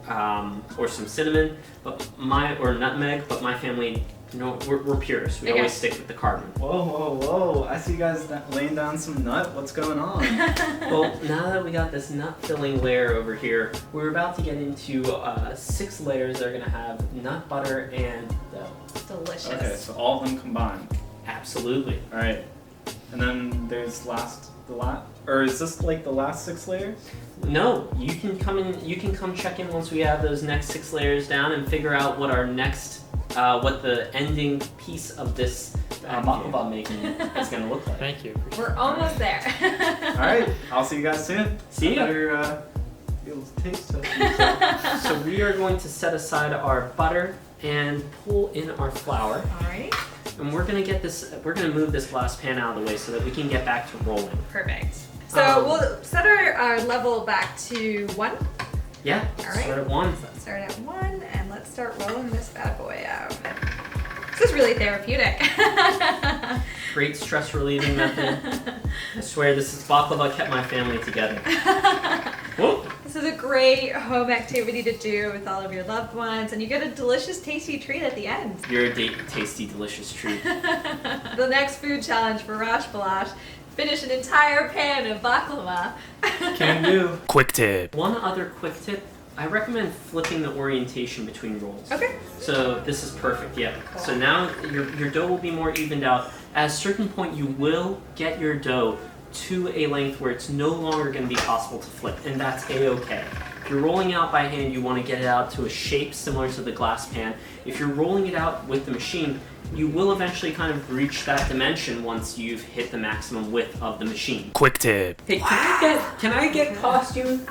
some cinnamon, or nutmeg. But my family, we're purists. We always stick with the cardamom. Whoa, whoa, whoa! I see you guys laying down some nut. What's going on? Well, now that we got this nut filling layer over here, we're about to get into 6 layers that are gonna have nut butter and dough. Delicious. Okay, so all of them combined. Absolutely. All right, and then there's or is this like the last 6 layers? No, you can come check in once we have those next 6 layers down and figure out what our next, what the ending piece of this baklava making is gonna look like. Thank you. We're almost there. All right, I'll see you guys soon. See ya. Better be able to taste it. So we are going to set aside our butter and pull in our flour. Alrighty. And we're gonna move this glass pan out of the way so that we can get back to rolling. Perfect. So we'll set our level back to 1. Yeah, All right. start at 1. So let's start at 1, and let's start rolling this bad boy out. This is really therapeutic. Great stress relieving method. I swear this is baklava kept my family together. Whoa. This is a great home activity to do with all of your loved ones, and you get a delicious, tasty treat at the end. You're a tasty, delicious treat. The next food challenge for RashBalash: finish an entire pan of baklava. Can do. Quick tip. One other quick tip, I recommend flipping the orientation between rolls. Okay. So this is perfect, yeah. Cool. So now your dough will be more evened out. At a certain point, you will get your dough to a length where it's no longer going to be possible to flip, and that's a-okay. If you're rolling out by hand, you want to get it out to a shape similar to the glass pan. If you're rolling it out with the machine, you will eventually kind of reach that dimension once you've hit the maximum width of the machine. Quick tip. Hey, can I get costume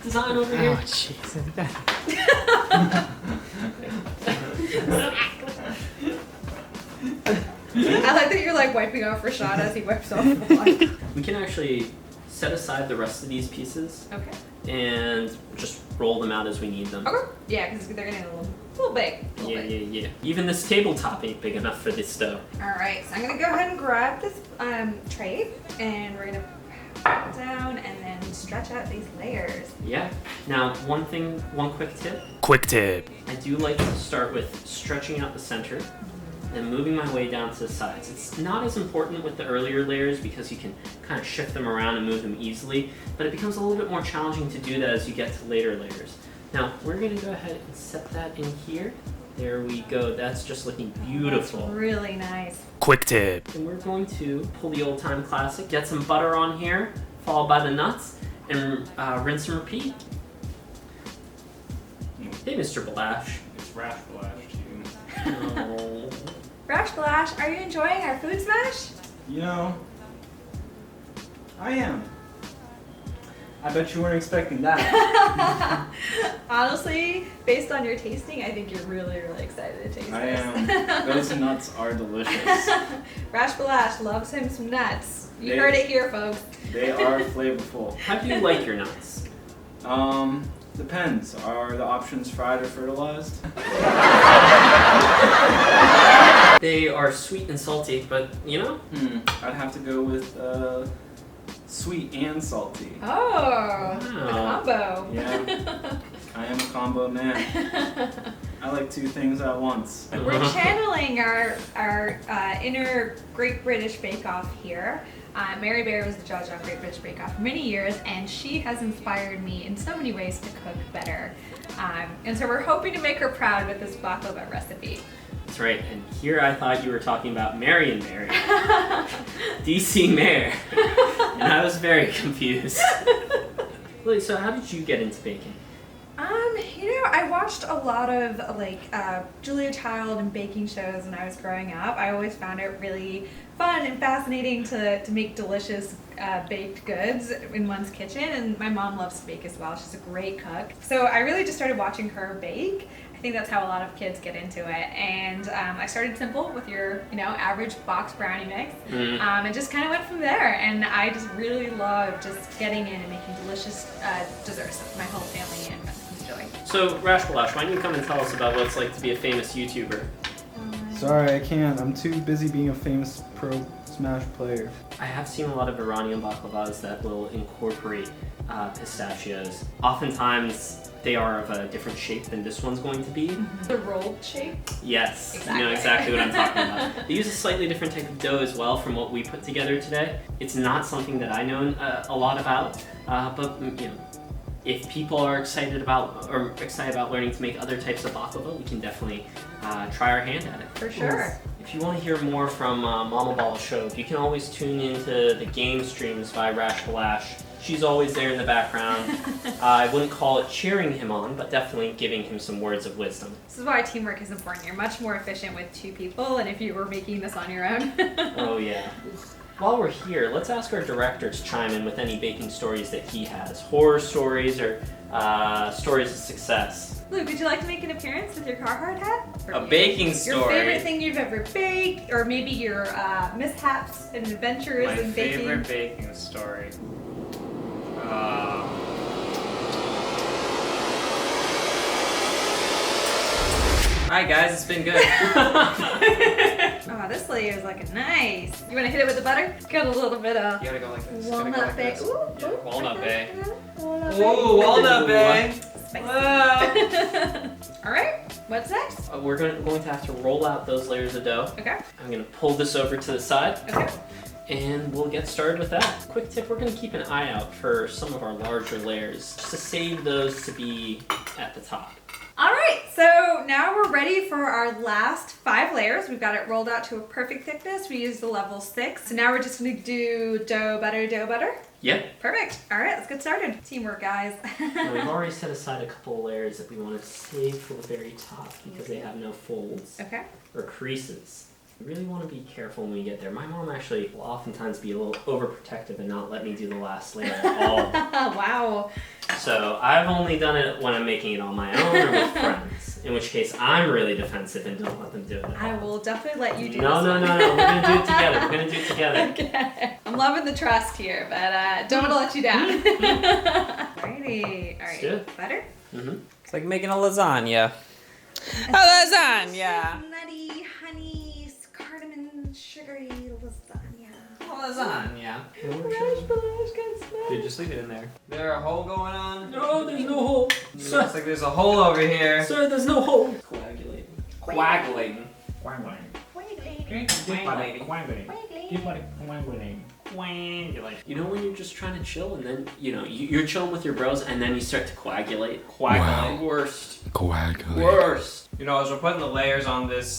design over here? Oh, jeez. I like that you're like wiping off Rashad as he wipes off the blood. We can actually set aside the rest of these pieces Okay. and just roll them out as we need them. Okay. Yeah, because they're getting a little big. Yeah. Even this tabletop ain't big enough for this dough. Alright, so I'm going to go ahead and grab this tray, and we're going to put it down and then stretch out these layers. Yeah. Now, one quick tip. Quick tip. I do like to start with stretching out the center and moving my way down to the sides. It's not as important with the earlier layers because you can kind of shift them around and move them easily, but it becomes a little bit more challenging to do that as you get to later layers. Now, we're going to go ahead and set that in here. There we go. That's just looking beautiful. That's really nice. Quick tip. And we're going to pull the old time classic, get some butter on here, followed by the nuts, and rinse and repeat. Hey, Mr. Balash. It's RashBalash too. Oh. RashBalash, are you enjoying our food smash? You know, I am. I bet you weren't expecting that. Honestly, based on your tasting, I think you're really, really excited to taste I this. am. Those nuts are delicious. RashBalash loves him some nuts. You They- heard it here, folks. They are flavorful. How do you like your nuts? Depends. Are the options fried or fertilized? They are sweet and salty, but you know? I'd have to go with sweet and salty. Oh, the Wow. combo. Yeah. I am a combo man. I like two things at once. We're channeling our inner Great British Bake Off here. Mary Bear was the judge on Great British Bake Off for many years, and she has inspired me in so many ways to cook better. And so we're hoping to make her proud with this baklava recipe. That's right, and here I thought you were talking about Marion Mary. DC Mayor. And I was very confused. Lily, so how did you get into baking? I watched a lot of Julia Child and baking shows when I was growing up. I always found it really fun and fascinating to make delicious baked goods in one's kitchen, and my mom loves to bake as well. She's a great cook. So I really just started watching her bake. I think that's how a lot of kids get into it. And I started simple with your, average box brownie mix, and just kind of went from there. And I just really love just getting in and making delicious desserts that my whole family and friends enjoy. So, RashBalash, why don't you come and tell us about what it's like to be a famous YouTuber? Sorry, I can't. I'm too busy being a famous pro Smash player. I have seen a lot of Iranian baklavas that will incorporate pistachios. Oftentimes, they are of a different shape than this one's going to be. The rolled shape? Yes, Exactly. you know exactly what I'm talking about. They use a slightly different type of dough as well from what we put together today. It's not something that I know a lot about, but if people are excited about learning to make other types of baklava, we can definitely try our hand at it. For sure. If you want to hear more from Mama Ball Show, you can always tune into the game streams by RashBalash. She's always there in the background. I wouldn't call it cheering him on, but definitely giving him some words of wisdom. This is why teamwork is important. You're much more efficient with two people than if you were making this on your own. Oh yeah. While we're here, let's ask our director to chime in with any baking stories that he has. Horror stories or stories of success. Luke, would you like to make an appearance with your Carhartt hat? A baking story. Your favorite thing you've ever baked, or maybe your mishaps and adventures My in baking. favorite baking story. Alright guys, it's been good. Oh, this layer is like nice. You want to hit it with the butter? Got a little bit of You gotta go like this. walnut bay. Ooh, Yeah, ooh, walnut bay. Walnut Ooh, walnut bay. Spicy. Whoa. All right, what's next? We're going to have to roll out those layers of dough. Okay, I'm going to pull this over to the side. okay. And we'll get started with that. Quick tip, we're going to keep an eye out for some of our larger layers, just to save those to be at the top. All right, so now we're ready for our last 5 layers. We've got it rolled out to a perfect thickness. We used the level 6. So now we're just gonna do dough, butter. Yep. Perfect. All right, let's get started. Teamwork, guys. Now we've already set aside a couple of layers that we want to save for the very top because they have no folds Okay. or creases. You really want to be careful when we get there. My mom actually will oftentimes be a little overprotective and not let me do the last layer at all. Wow. So I've only done it when I'm making it on my own or with friends, in which case I'm really defensive and don't let them do it at all. I will definitely let you do No, this no, one. no, no. We're going to do it together. We're going to do it together. Okay. I'm loving the trust here, but don't want to let you down. Alrighty. All Let's do right. it. Butter. Mm-hmm. It's like making a lasagna. A lasagna. Nutty, honey, cardamom, sugary lasagna. A lasagna. RashBalash got smashed. Dude, just leave it in there. There a hole going on? No, there's no hole. Looks like there's a hole over here. Sir, there's no hole. Coagulating. Quaggling. You know when you're just trying to chill and then, you're chilling with your bros and then you start to coagulate? Coagulate. Worst. Worst. You know, as we're putting the layers on this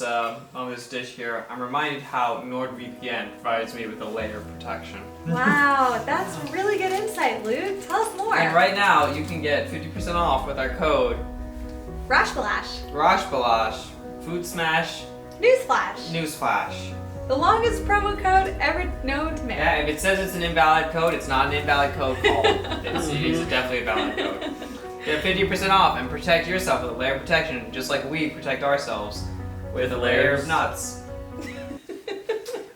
dish here, I'm reminded how NordVPN provides me with a layer of protection. Wow, that's really good insight, Luke. Tell us more. And right now, you can get 50% off with our code RashBalash. RashBalash. Food Smash. Newsflash. Newsflash. The longest promo code ever known to man. Yeah, if it says it's an invalid code, it's not an invalid code. Call it's definitely a valid code. Get 50% off and protect yourself with a layer of protection, just like we protect ourselves with a layer of nuts.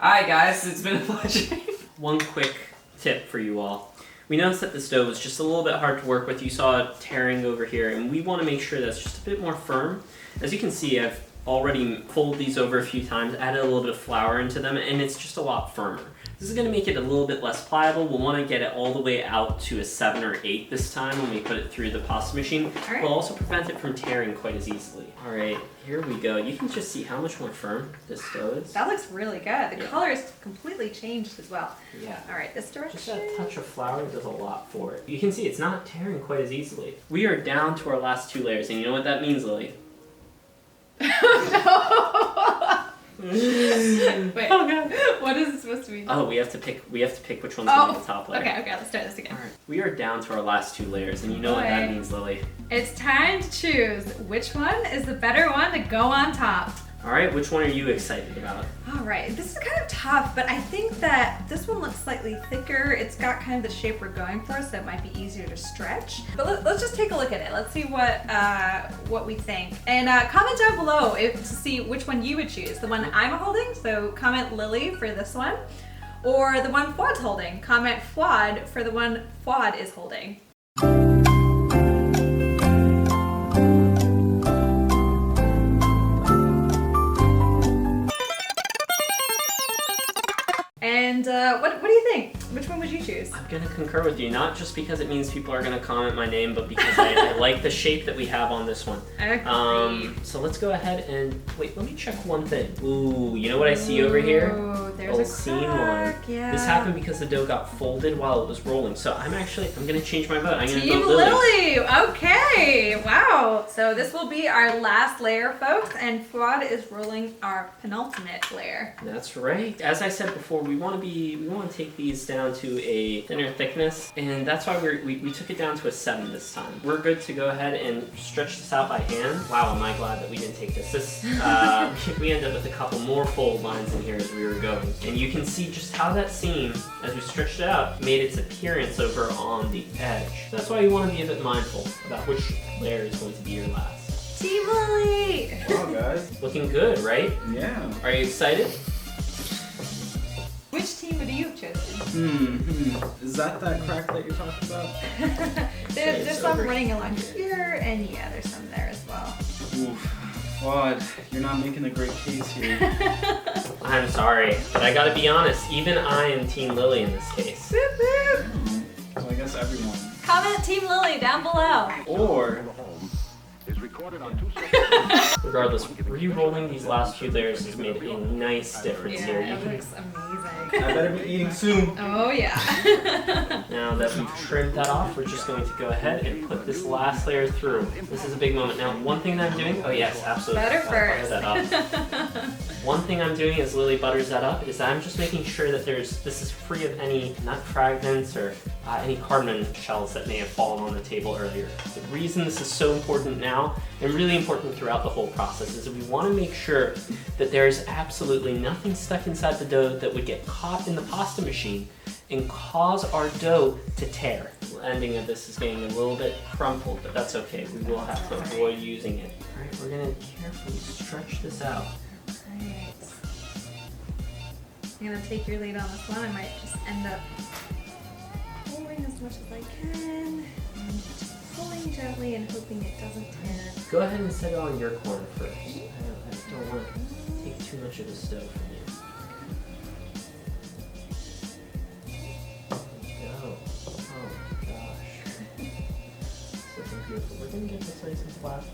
Alright guys, it's been a pleasure. One quick tip for you all. We noticed that this dough was just a little bit hard to work with. You saw it tearing over here, and we want to make sure that's just a bit more firm. As you can see, I've already folded these over a few times, added a little bit of flour into them, and it's just a lot firmer. This is going to make it a little bit less pliable. We'll want to get it all the way out to a 7 or 8 this time when we put it through the pasta machine. All right. We'll also prevent it from tearing quite as easily. All right, here we go. You can just see how much more firm this dough is. That looks really good. The Yeah. color is completely changed as well. Yeah. All right, this direction. Just that touch of flour does a lot for it. You can see it's not tearing quite as easily. We are down to our last 2 layers, and you know what that means, Lily? Wait. Oh god. What is it supposed to be? Oh, we have to pick which one's going to be the top layer. Okay, let's try this again. Alright. We are down to our last 2 layers, and you know what that Okay. means, Lily. It's time to choose which one is the better one to go on top. Alright, which one are you excited about? All right, this is kind of tough, but I think that this one looks slightly thicker. It's got kind of the shape we're going for, so it might be easier to stretch. But let's just take a look at it. Let's see what we think. And comment down below to see which one you would choose. The one I'm holding, so comment Lily for this one, or the one Fuad's holding. Comment Fuad for the one Fuad is holding. And what do you think? Which one would you choose? I'm gonna concur with you, not just because it means people are gonna comment my name, but because I like the shape that we have on this one. Agreed. So let's go ahead and wait. Let me check one thing. Ooh, you know what I see over here? Ooh, there's Little a seam crack, line. yeah. This happened because the dough got folded while it was rolling. So I'm gonna change my vote. I'm gonna Team vote Lily. Lily. Okay. Wow. So this will be our last layer, folks, and Fuad is rolling our penultimate layer. That's right. As I said before, we want to take these down to a thinner thickness, and that's why we took it down to a 7 this time. We're good to go ahead and stretch this out by hand. Wow, am I glad that we didn't take this. We ended up with a couple more fold lines in here as we were going, and you can see just how that seam, as we stretched it out, made its appearance over on the edge. That's why you want to be a bit mindful about which layer is going to be your last. Team Lily. Wow, guys. Looking good, right? Yeah. Are you excited? Which team would you have chosen? Is that crack that you're talking about? There's It's some over running along here, and yeah, there's some there as well. Oof. Fuad, you're not making a great case here. I'm sorry, but I gotta be honest, even I am Team Lily in this case. Boop, boop. So I guess everyone. Comment Team Lily down below. Or Regardless, re-rolling these last few layers has made a nice difference here. Yeah, You it can, looks amazing. I better be eating soon. Oh yeah. now that we've trimmed that off, we're just going to go ahead and put this last layer through. This is a big moment. Now, one thing that I'm doing, oh yes, absolutely. Butter Gotta first. butter that up. One thing I'm doing as Lily butters that up is I'm just making sure that this is free of any nut fragments or any cardamom shells that may have fallen on the table earlier. The reason this is so important now, and really important throughout the whole process, is that we want to make sure that there's absolutely nothing stuck inside the dough that would get caught in the pasta machine and cause our dough to tear. The ending of this is getting a little bit crumpled, but that's okay. We will have to avoid using it. All right, we're going to carefully stretch this out. Right. I'm gonna take your lead on this one. I might just end up pulling as much as I can and just pulling gently and hoping it doesn't tear. Go ahead and set it on your corner first. I don't want to take too much of the stove from you. There we go. Oh my gosh. It's looking beautiful. We're going to get this nice and flat.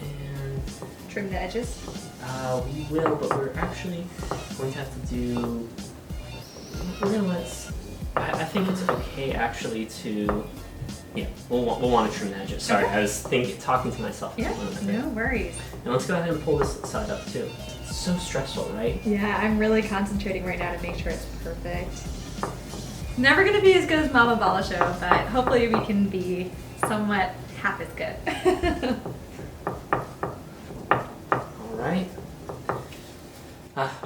And Trim the edges. we will, but we're actually going to have to do. We're gonna I think it's okay actually to. Yeah, we'll want to trim the edges. Sorry, Okay. I was talking to myself. Yeah, no worries. And let's go ahead and pull this side up too. It's so stressful, right? Yeah, I'm really concentrating right now to make sure it's perfect. Never gonna be as good as Mama Bala Show, but hopefully we can be somewhat half as good. All right.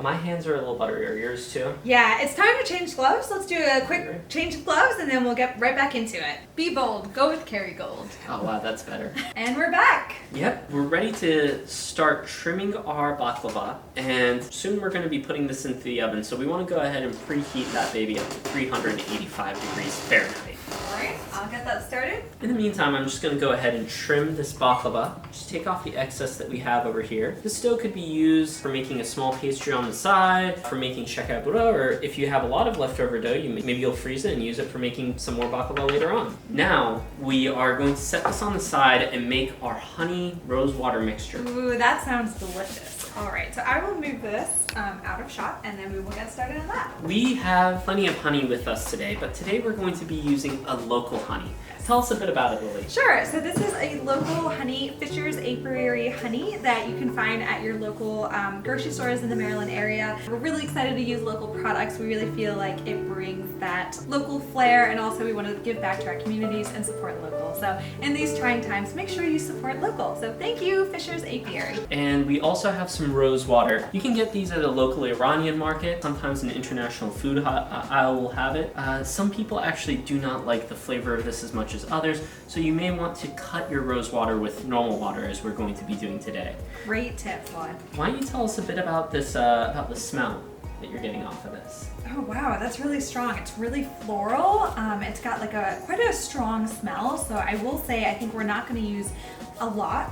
My hands are a little buttery. Are yours too? Yeah, it's time to change gloves. Let's do a quick change of gloves and then we'll get right back into it. Be bold, go with Kerrygold. Oh wow, that's better. And we're back. Yep, we're ready to start trimming our baklava, and soon we're going to be putting this into the oven. So we want to go ahead and preheat that baby up to 385 degrees Fahrenheit. Alright, I'll get that started. In the meantime, I'm just going to go ahead and trim this baklava. Just take off the excess that we have over here. This dough could be used for making a small pastry on the side, for making shakabura, or if you have a lot of leftover dough, maybe you'll freeze it and use it for making some more baklava later on. Now, we are going to set this on the side and make our honey rose water mixture. Ooh, that sounds delicious. All right, so I will move this out of shot and then we will get started on that. We have plenty of honey with us today, but today we're going to be using a local honey. Tell us a bit about it, Lily. Sure, so this is a local honey, Fisher's Apiary honey that you can find at your local grocery stores in the Maryland area. We're really excited to use local products. We really feel like it brings that local flair, and also we want to give back to our communities and support local. So in these trying times, make sure you support local. So thank you, Fisher's Apiary. And we also have some rose water. You can get these at a local Iranian market. Sometimes an international food aisle will have it. Some people actually do not like the flavor of this as much as others, so you may want to cut your rose water with normal water, as we're going to be doing today. Great tip, Juan. Why don't you tell us a bit about this, about the smell that you're getting off of this? Oh wow, that's really strong. It's really floral. It's got like quite a strong smell. So I will say, I think we're not going to use a lot.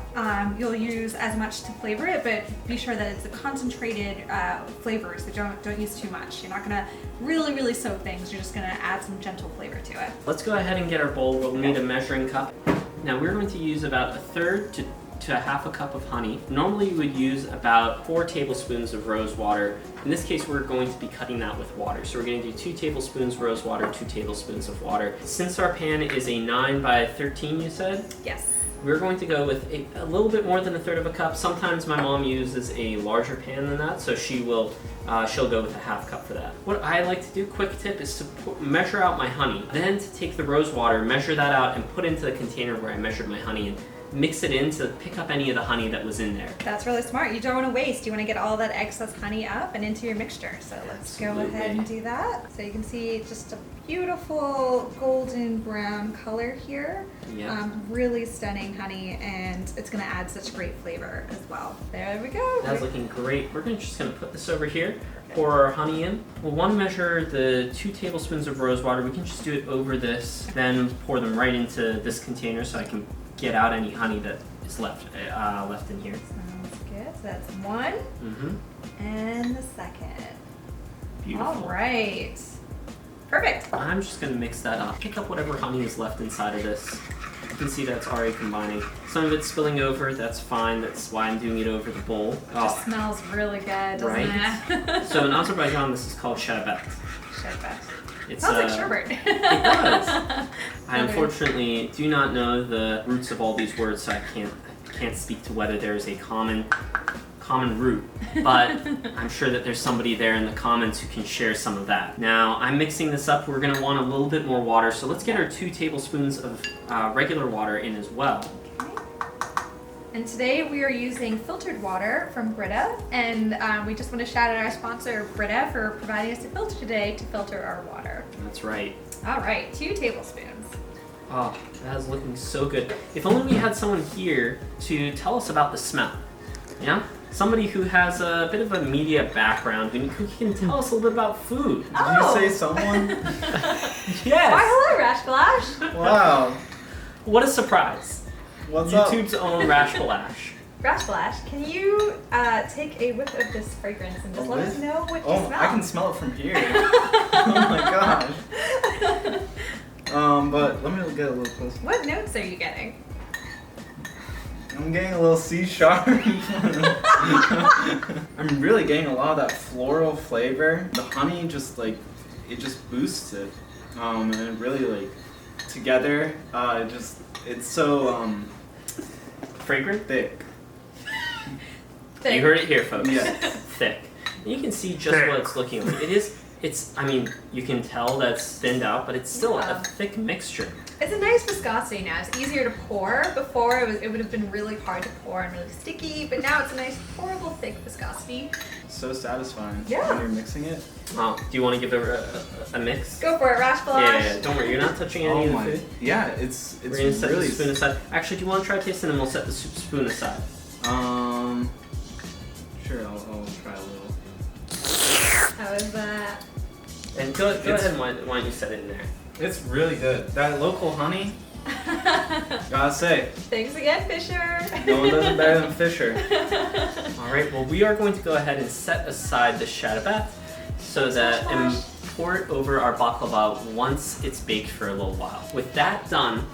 You'll use as much to flavor it, but be sure that it's a concentrated flavor. So don't use too much. You're not going to really soak things. You're just going to add some gentle flavor to it. Let's go ahead and get our bowl. We'll need a measuring cup. Now we're going to use about 1/3 to a half a cup of honey. Normally you would use about 4 tablespoons of rose water. In this case, we're going to be cutting that with water. So we're going to do 2 tablespoons rose water, 2 tablespoons of water. Since our pan is a 9 by 13, you said? Yes. We're going to go with a little bit more than 1/3 of a cup. Sometimes my mom uses a larger pan than that, so she'll go with a half cup for that. What I like to do, quick tip, is to measure out my honey. Then to take the rose water, measure that out, and put into the container where I measured my honey, and mix it in to pick up any of the honey that was in there. That's really smart. You don't want to waste. You want to get all that excess honey up and into your mixture. So let's go ahead and do that. So you can see just a beautiful golden brown color here. Yeah. Really stunning honey, and it's going to add such great flavor as well. There we go. That's looking great. We're just going to put this over here. Pour our honey in. We'll want to measure the 2 tablespoons of rose water. We can just do it over this, then pour them right into this container so I can get out any honey that is left in here. Sounds good. So that's 1. Mm-hmm. And the second. Beautiful. All right. Perfect. I'm just going to mix that up. Pick up whatever honey is left inside of this. You can see that's already combining. Some of it's spilling over. That's fine. That's why I'm doing it over the bowl. It just smells really good, doesn't it? So in Azerbaijan, this is called sherbet. Sherbet. It Sounds like sherbet. It does. I unfortunately do not know the roots of all these words, so I can't speak to whether there is a common root, but I'm sure that there's somebody there in the comments who can share some of that. Now, I'm mixing this up. We're going to want a little bit more water, so let's get our 2 tablespoons of regular water in as well. And today we are using filtered water from Brita, and we just want to shout out our sponsor Brita for providing us a filter today to filter our water. That's right. All right, 2 tablespoons. Oh, that is looking so good. If only we had someone here to tell us about the smell. Yeah? Somebody who has a bit of a media background, who can tell us a little bit about food. Did you say someone? Yes! Why, hello, RashBalash. Wow. What a surprise. What's up? YouTube's own RashBalash. RashBalash, can you take a whiff of this fragrance and just let us know what you smell? I can smell it from here. Oh my gosh. But let me get a little closer. What notes are you getting? I'm getting a little C sharp. I'm really getting a lot of that floral flavor. The honey just it just boosts it. And it really together, it's so Fragrant? thick. You heard it here, folks. Yeah. Thick. You can see just what it's looking like. I mean, you can tell that's thinned out, but it's still a thick mixture. It's a nice viscosity now. It's easier to pour. Before it would have been really hard to pour and really sticky, but now it's a nice pourable thick viscosity. So satisfying. Yeah. When you're mixing it. Oh, do you want to give it a mix? Go for it, RashBalash. Yeah, don't worry, you're not touching any of the food. Yeah, it's We're gonna set really the spoon aside. Actually, do you want to try tasting, and we'll set the spoon aside? Sure, I'll try a little. How is that? And go ahead and why don't you set it in there? It's really good. That local honey, gotta say, Thanks again, Fisher. no one does it better than Fisher. Alright, well we are going to go ahead and set aside the shatabeth so that and pour it over our baklava once it's baked for a little while. With that done,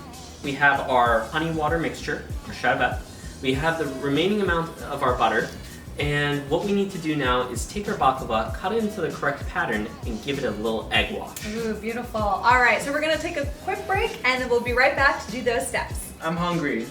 we have our honey water mixture, our shatabeth. We have the remaining amount of our butter, and what we need to do now is take our baklava, cut it into the correct pattern, and give it a little egg wash. Ooh, beautiful. All right, so we're gonna take a quick break, and then we'll be right back to do those steps. I'm hungry.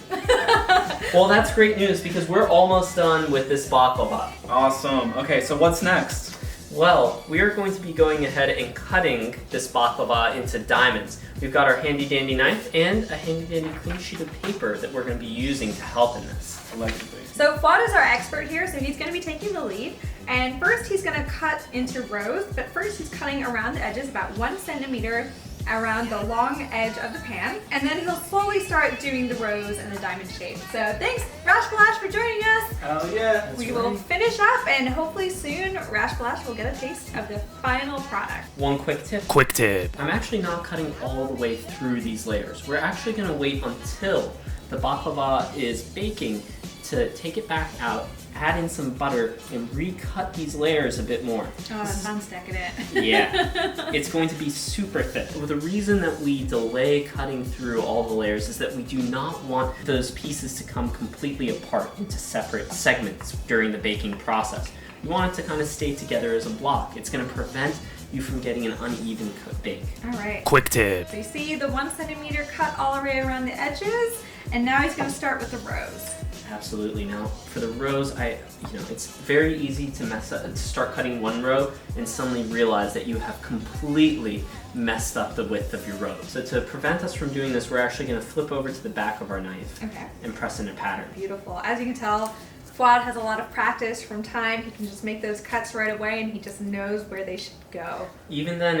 Well, that's great news because we're almost done with this baklava. Awesome. Okay, so what's next? Well, we are going to be going ahead and cutting this baklava into diamonds. We've got our handy dandy knife and a handy dandy clean sheet of paper that we're going to be using to help in this. Allegedly. So Fuad is our expert here, so he's gonna be taking the lead. And first he's gonna cut into rows, but first he's cutting around the edges about 1 centimeter around the long edge of the pan. And then he'll slowly start doing the rows and the diamond shape. So thanks, RashBalash, for joining us. Hell yeah. We will finish up, and hopefully soon RashBalash will get a taste of the final product. One quick tip. Quick tip. I'm actually not cutting all the way through these layers. We're actually going to wait until the baklava is baking to take it back out, add in some butter, and recut these layers a bit more. Oh, that sounds decadent. Yeah, it's going to be super thick. Well, the reason that we delay cutting through all the layers is that we do not want those pieces to come completely apart into separate segments during the baking process. We want it to kind of stay together as a block. It's going to prevent you from getting an uneven bake. All right. Quick tip. So you see the 1 centimeter cut all the way around the edges, and now he's gonna start with the rows. Absolutely. Now, for the rows, it's very easy to mess up, to start cutting one row and suddenly realize that you have completely messed up the width of your row. So to prevent us from doing this, we're actually going to flip over to the back of our knife and press in a pattern. Beautiful. As you can tell, Fuad has a lot of practice from time. He can just make those cuts right away, and he just knows where they should go. Even then,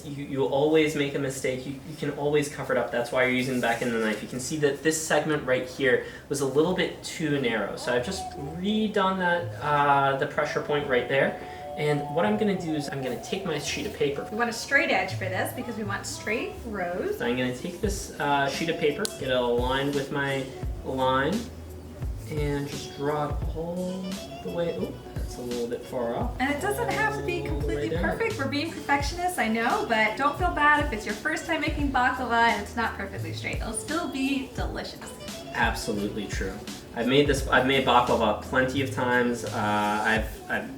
you always make a mistake. You can always cover it up. That's why you're using the back end of the knife. You can see that this segment right here was a little bit too narrow. So I've just redone that, the pressure point right there. And what I'm going to do is I'm going to take my sheet of paper. We want a straight edge for this because we want straight rows. So I'm going to take this sheet of paper, get it aligned with my line, and just draw it all the way. Oh, that's a little bit far off. And it doesn't have to be completely perfect. We're being perfectionists, I know, but don't feel bad if it's your first time making baklava and it's not perfectly straight. It'll still be delicious. Absolutely true. I've made baklava plenty of times. I've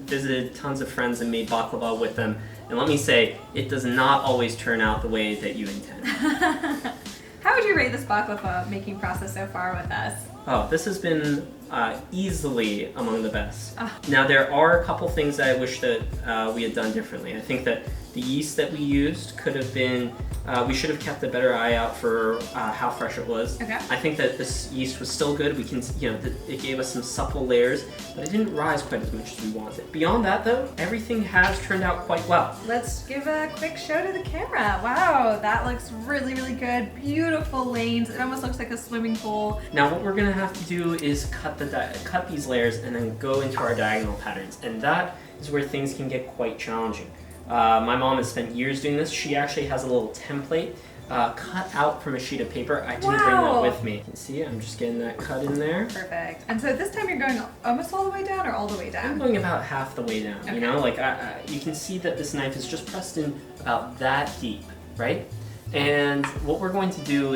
visited tons of friends and made baklava with them, and let me say, it does not always turn out the way that you intend. How would you rate this baklava making process so far with us? Oh, this has been easily among the best. Now, there are a couple things that I wish that we had done differently. I think that the yeast that we used could have been, we should have kept a better eye out for how fresh it was. Okay. I think that this yeast was still good. We can, it gave us some supple layers, but it didn't rise quite as much as we wanted. Beyond that though, everything has turned out quite well. Let's give a quick show to the camera. Wow, that looks really, really good. Beautiful lanes. It almost looks like a swimming pool. Now what we're gonna have to do is cut these layers and then go into our diagonal patterns, and that is where things can get quite challenging. My mom has spent years doing this. She actually has a little template cut out from a sheet of paper. I didn't bring that with me. You can see I'm just getting that cut in there. Perfect. And so this time you're going almost all the way down or all the way down? I'm going about half the way down, Okay. you know? Like, you can see that this knife is just pressed in about that deep, right? And what we're going to do,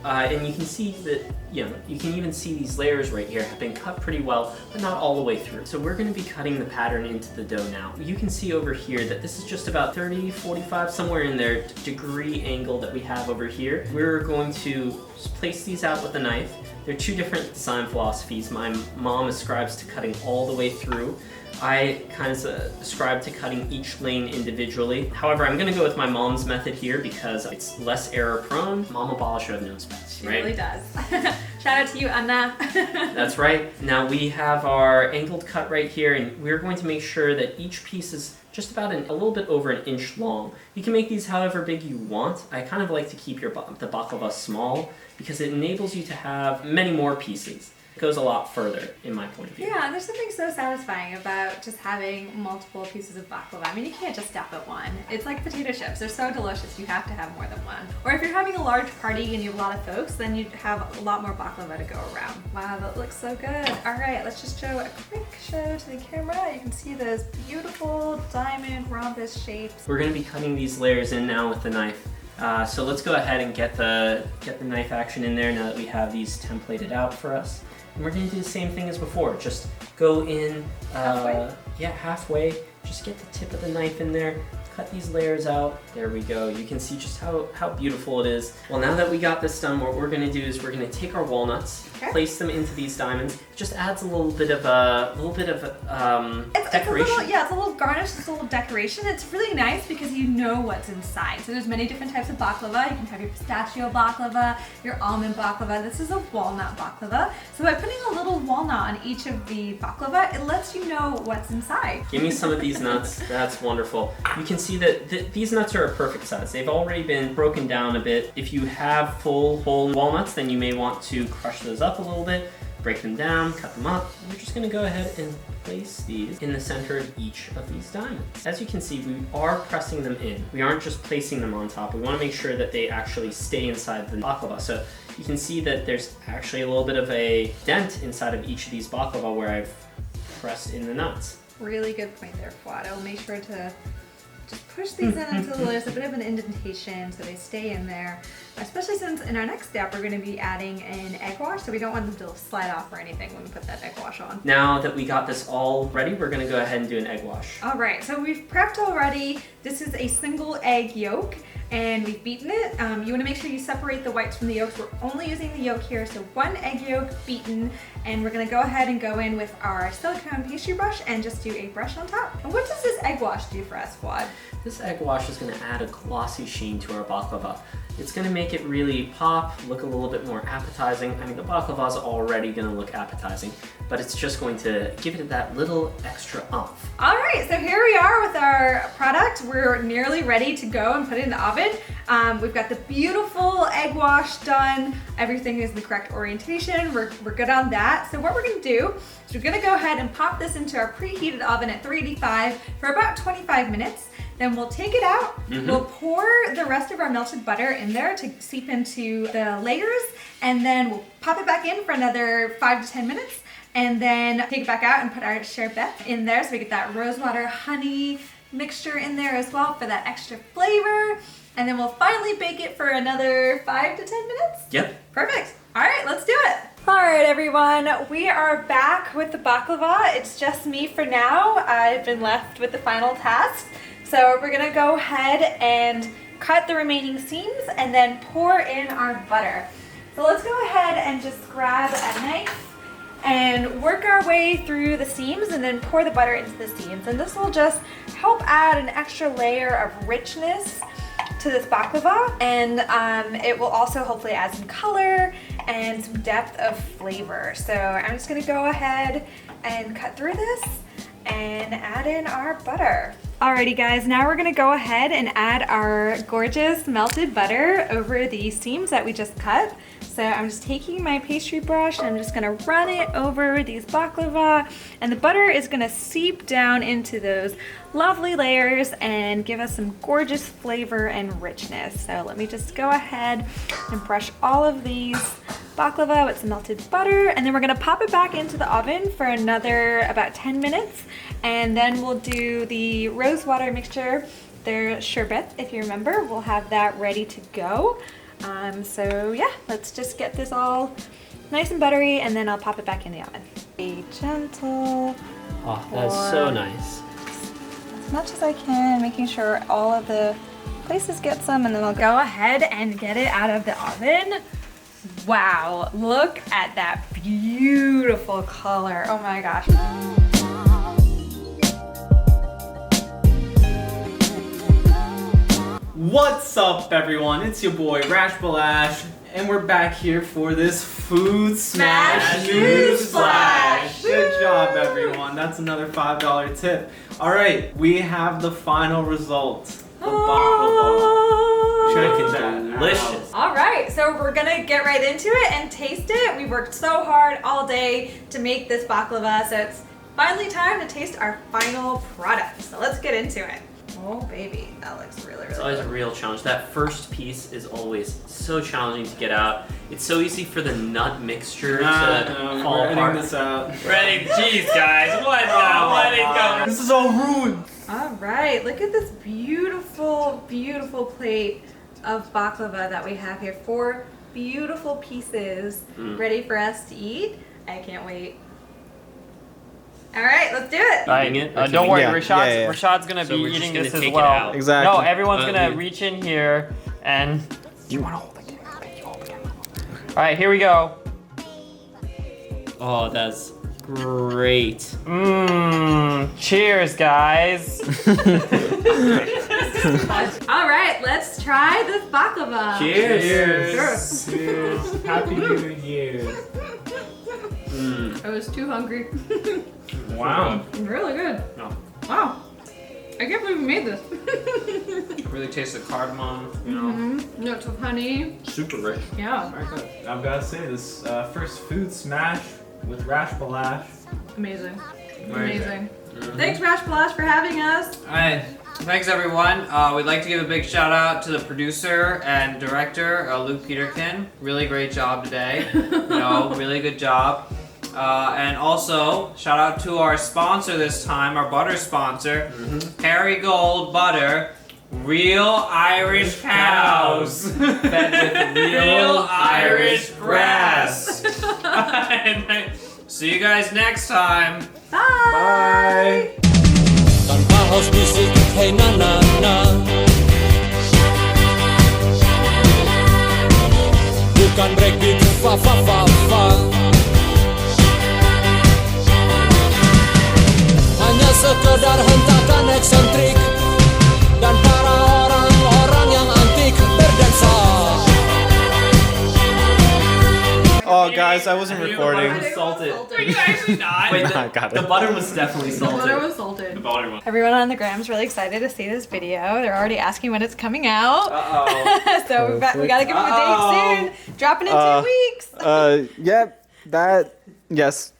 and you can see that, you can even see these layers right here have been cut pretty well, but not all the way through. So we're going to be cutting the pattern into the dough now. You can see over here that this is just about 30, 45, somewhere in there, degree angle that we have over here. We're going to place these out with a knife. There are two different design philosophies. My mom ascribes to cutting all the way through. I kind of ascribe to cutting each lane individually. However, I'm going to go with my mom's method here because it's less error prone. Mama Balasho knows best, She right? really does. Shout out to you, Anna. That's right. Now we have our angled cut right here, and we're going to make sure that each piece is just about a little bit over an inch long. You can make these however big you want. I kind of like to keep the baklava small because it enables you to have many more pieces. goes a lot further in my point of view. Yeah, there's something so satisfying about just having multiple pieces of baklava. I mean, you can't just stop at one. It's like potato chips. They're so delicious, you have to have more than one. Or if you're having a large party and you have a lot of folks, then you'd have a lot more baklava to go around. Wow, that looks so good. All right, let's just show a quick show to the camera. You can see those beautiful diamond rhombus shapes. We're gonna be cutting these layers in now with the knife. So let's go ahead and get the knife action in there now that we have these templated out for us. And we're gonna do the same thing as before. Just go in, Halfway? Yeah, halfway. Just get the tip of the knife in there. Cut these layers out. There we go. You can see just how beautiful it is. Well, now that we got this done, what we're gonna do is we're gonna take our walnuts, place them into these diamonds. It just adds a little bit of decoration. It's a little garnish, it's a little decoration. It's really nice because you know what's inside. So there's many different types of baklava. You can have your pistachio baklava, your almond baklava. This is a walnut baklava. So by putting a little walnut on each of the baklava, it lets you know what's inside. Give me some of these nuts. That's wonderful. You can see that these nuts are a perfect size. They've already been broken down a bit. If you have full whole walnuts, then you may want to crush those up a little bit, break them down, cut them up. We're just gonna go ahead and place these in the center of each of these diamonds. As you can see, we are pressing them in. We aren't just placing them on top. We wanna make sure that they actually stay inside the baklava. So you can see that there's actually a little bit of a dent inside of each of these baklava where I've pressed in the nuts. Really good point there, Fuad. I'll make sure to just push these in until there's a bit of an indentation so they stay in there. Especially since in our next step we're going to be adding an egg wash, so we don't want them to slide off or anything when we put that egg wash on. Now that we got this all ready, we're going to go ahead and do an egg wash. All right, so we've prepped already. This is a single egg yolk and we've beaten it. You want to make sure you separate the whites from the yolks. We're only using the yolk here, so one egg yolk beaten, and we're going to go ahead and go in with our silicone pastry brush and just do a brush on top. And what does this egg wash do for us, Fuad? This egg wash is going to add a glossy sheen to our baklava. It's going to make it really pop, look a little bit more appetizing. I mean, the baklava is already going to look appetizing, but it's just going to give it that little extra oomph. All right, so here we are with our product. We're nearly ready to go and put it in the oven. We've got the beautiful egg wash done. Everything is the correct orientation. We're good on that. So what we're going to do is we're going to go ahead and pop this into our preheated oven at 385 for about 25 minutes. Then we'll take it out, we'll pour the rest of our melted butter in there to seep into the layers, and then we'll pop it back in for another 5 to 10 minutes, and then take it back out and put our sherbet in there so we get that rosewater honey mixture in there as well for that extra flavor. And then we'll finally bake it for another 5 to 10 minutes. Yep. Perfect. All right, let's do it. All right, everyone, we are back with the baklava. It's just me for now. I've been left with the final task. So we're gonna go ahead and cut the remaining seams and then pour in our butter. So let's go ahead and just grab a knife and work our way through the seams and then pour the butter into the seams. And this will just help add an extra layer of richness to this baklava, and it will also hopefully add some color and some depth of flavor. So I'm just gonna go ahead and cut through this and add in our butter. Alrighty guys, now we're gonna go ahead and add our gorgeous melted butter over the seams that we just cut. So I'm just taking my pastry brush and I'm just gonna run it over these baklava, and the butter is gonna seep down into those lovely layers and give us some gorgeous flavor and richness. So let me just go ahead and brush all of these baklava with some melted butter, and then we're gonna pop it back into the oven for another about 10 minutes, and then we'll do the rose water mixture, the sherbet, if you remember. We'll have that ready to go. So yeah, let's just get this all nice and buttery, and then I'll pop it back in the oven. Be gentle. Oh, that's so nice. As much as I can, making sure all of the places get some, and then I'll go ahead and get it out of the oven. Wow, look at that beautiful color. Oh my gosh. What's up, everyone? It's your boy RashBalash, and we're back here for this Food Smash News Flash. Good job, everyone. That's another $5 tip. All right, we have the final result. The baklava. Check that out. Delicious. All right, so we're gonna get right into it and taste it. We worked so hard all day to make this baklava, so it's finally time to taste our final product. So let's get into it. Oh baby, that looks really, really It's always a good. real challenge. That first piece is always so challenging to get out. It's so easy for the nut mixture to fall we're apart. editing this out. Ready? Jeez, guys, what the? Let it go. This is all ruined. All right, look at this beautiful, beautiful plate of baklava that we have here. 4 beautiful pieces ready for us to eat. I can't wait. All right, let's do it. Eating it? Or Don't can worry, we- Rashad's gonna So be we're just eating gonna this as take it well. out. Exactly. No, everyone's gonna yeah. reach in here and. Do you want to hold the camera? All right, here we go. Oh, that's great. Mmm. Cheers, guys. All right, let's try this baklava. Cheers. Cheers. Happy New Year. I was too hungry. Wow. Really good. No. Wow. I can't believe we made this. Really tastes the cardamom, you know. Notes of honey. Super rich. Yeah. Very good. I've got to say, this first food smash with RashBalash. Amazing. Very Amazing. Thanks, RashBalash, for having us. Alright, thanks everyone. We'd like to give a big shout out to the producer and director, Luke Peterkin. Really great job today. Really good job. And also, shout out to our sponsor this time, our butter sponsor, Kerrygold Butter. Real Irish cows fed with real Irish grass. See you guys next time. Bye. Tanpa haus bisik, hey na na na. Bukan breakbeat, fa fa fa fa. Hanya sekedar hentakan eksentrik dan para orang-orang yang antik berdansa. Oh, guys, I wasn't recording. The butter was salted. Are you actually not? Wait, I got the it. butter was definitely salted. Butter was salted. Butter one. Everyone on the gram's really excited to see this video. They're already asking when it's coming out. Uh-oh. So we gotta give them a date soon. Dropping in 2 weeks. Yep, yes.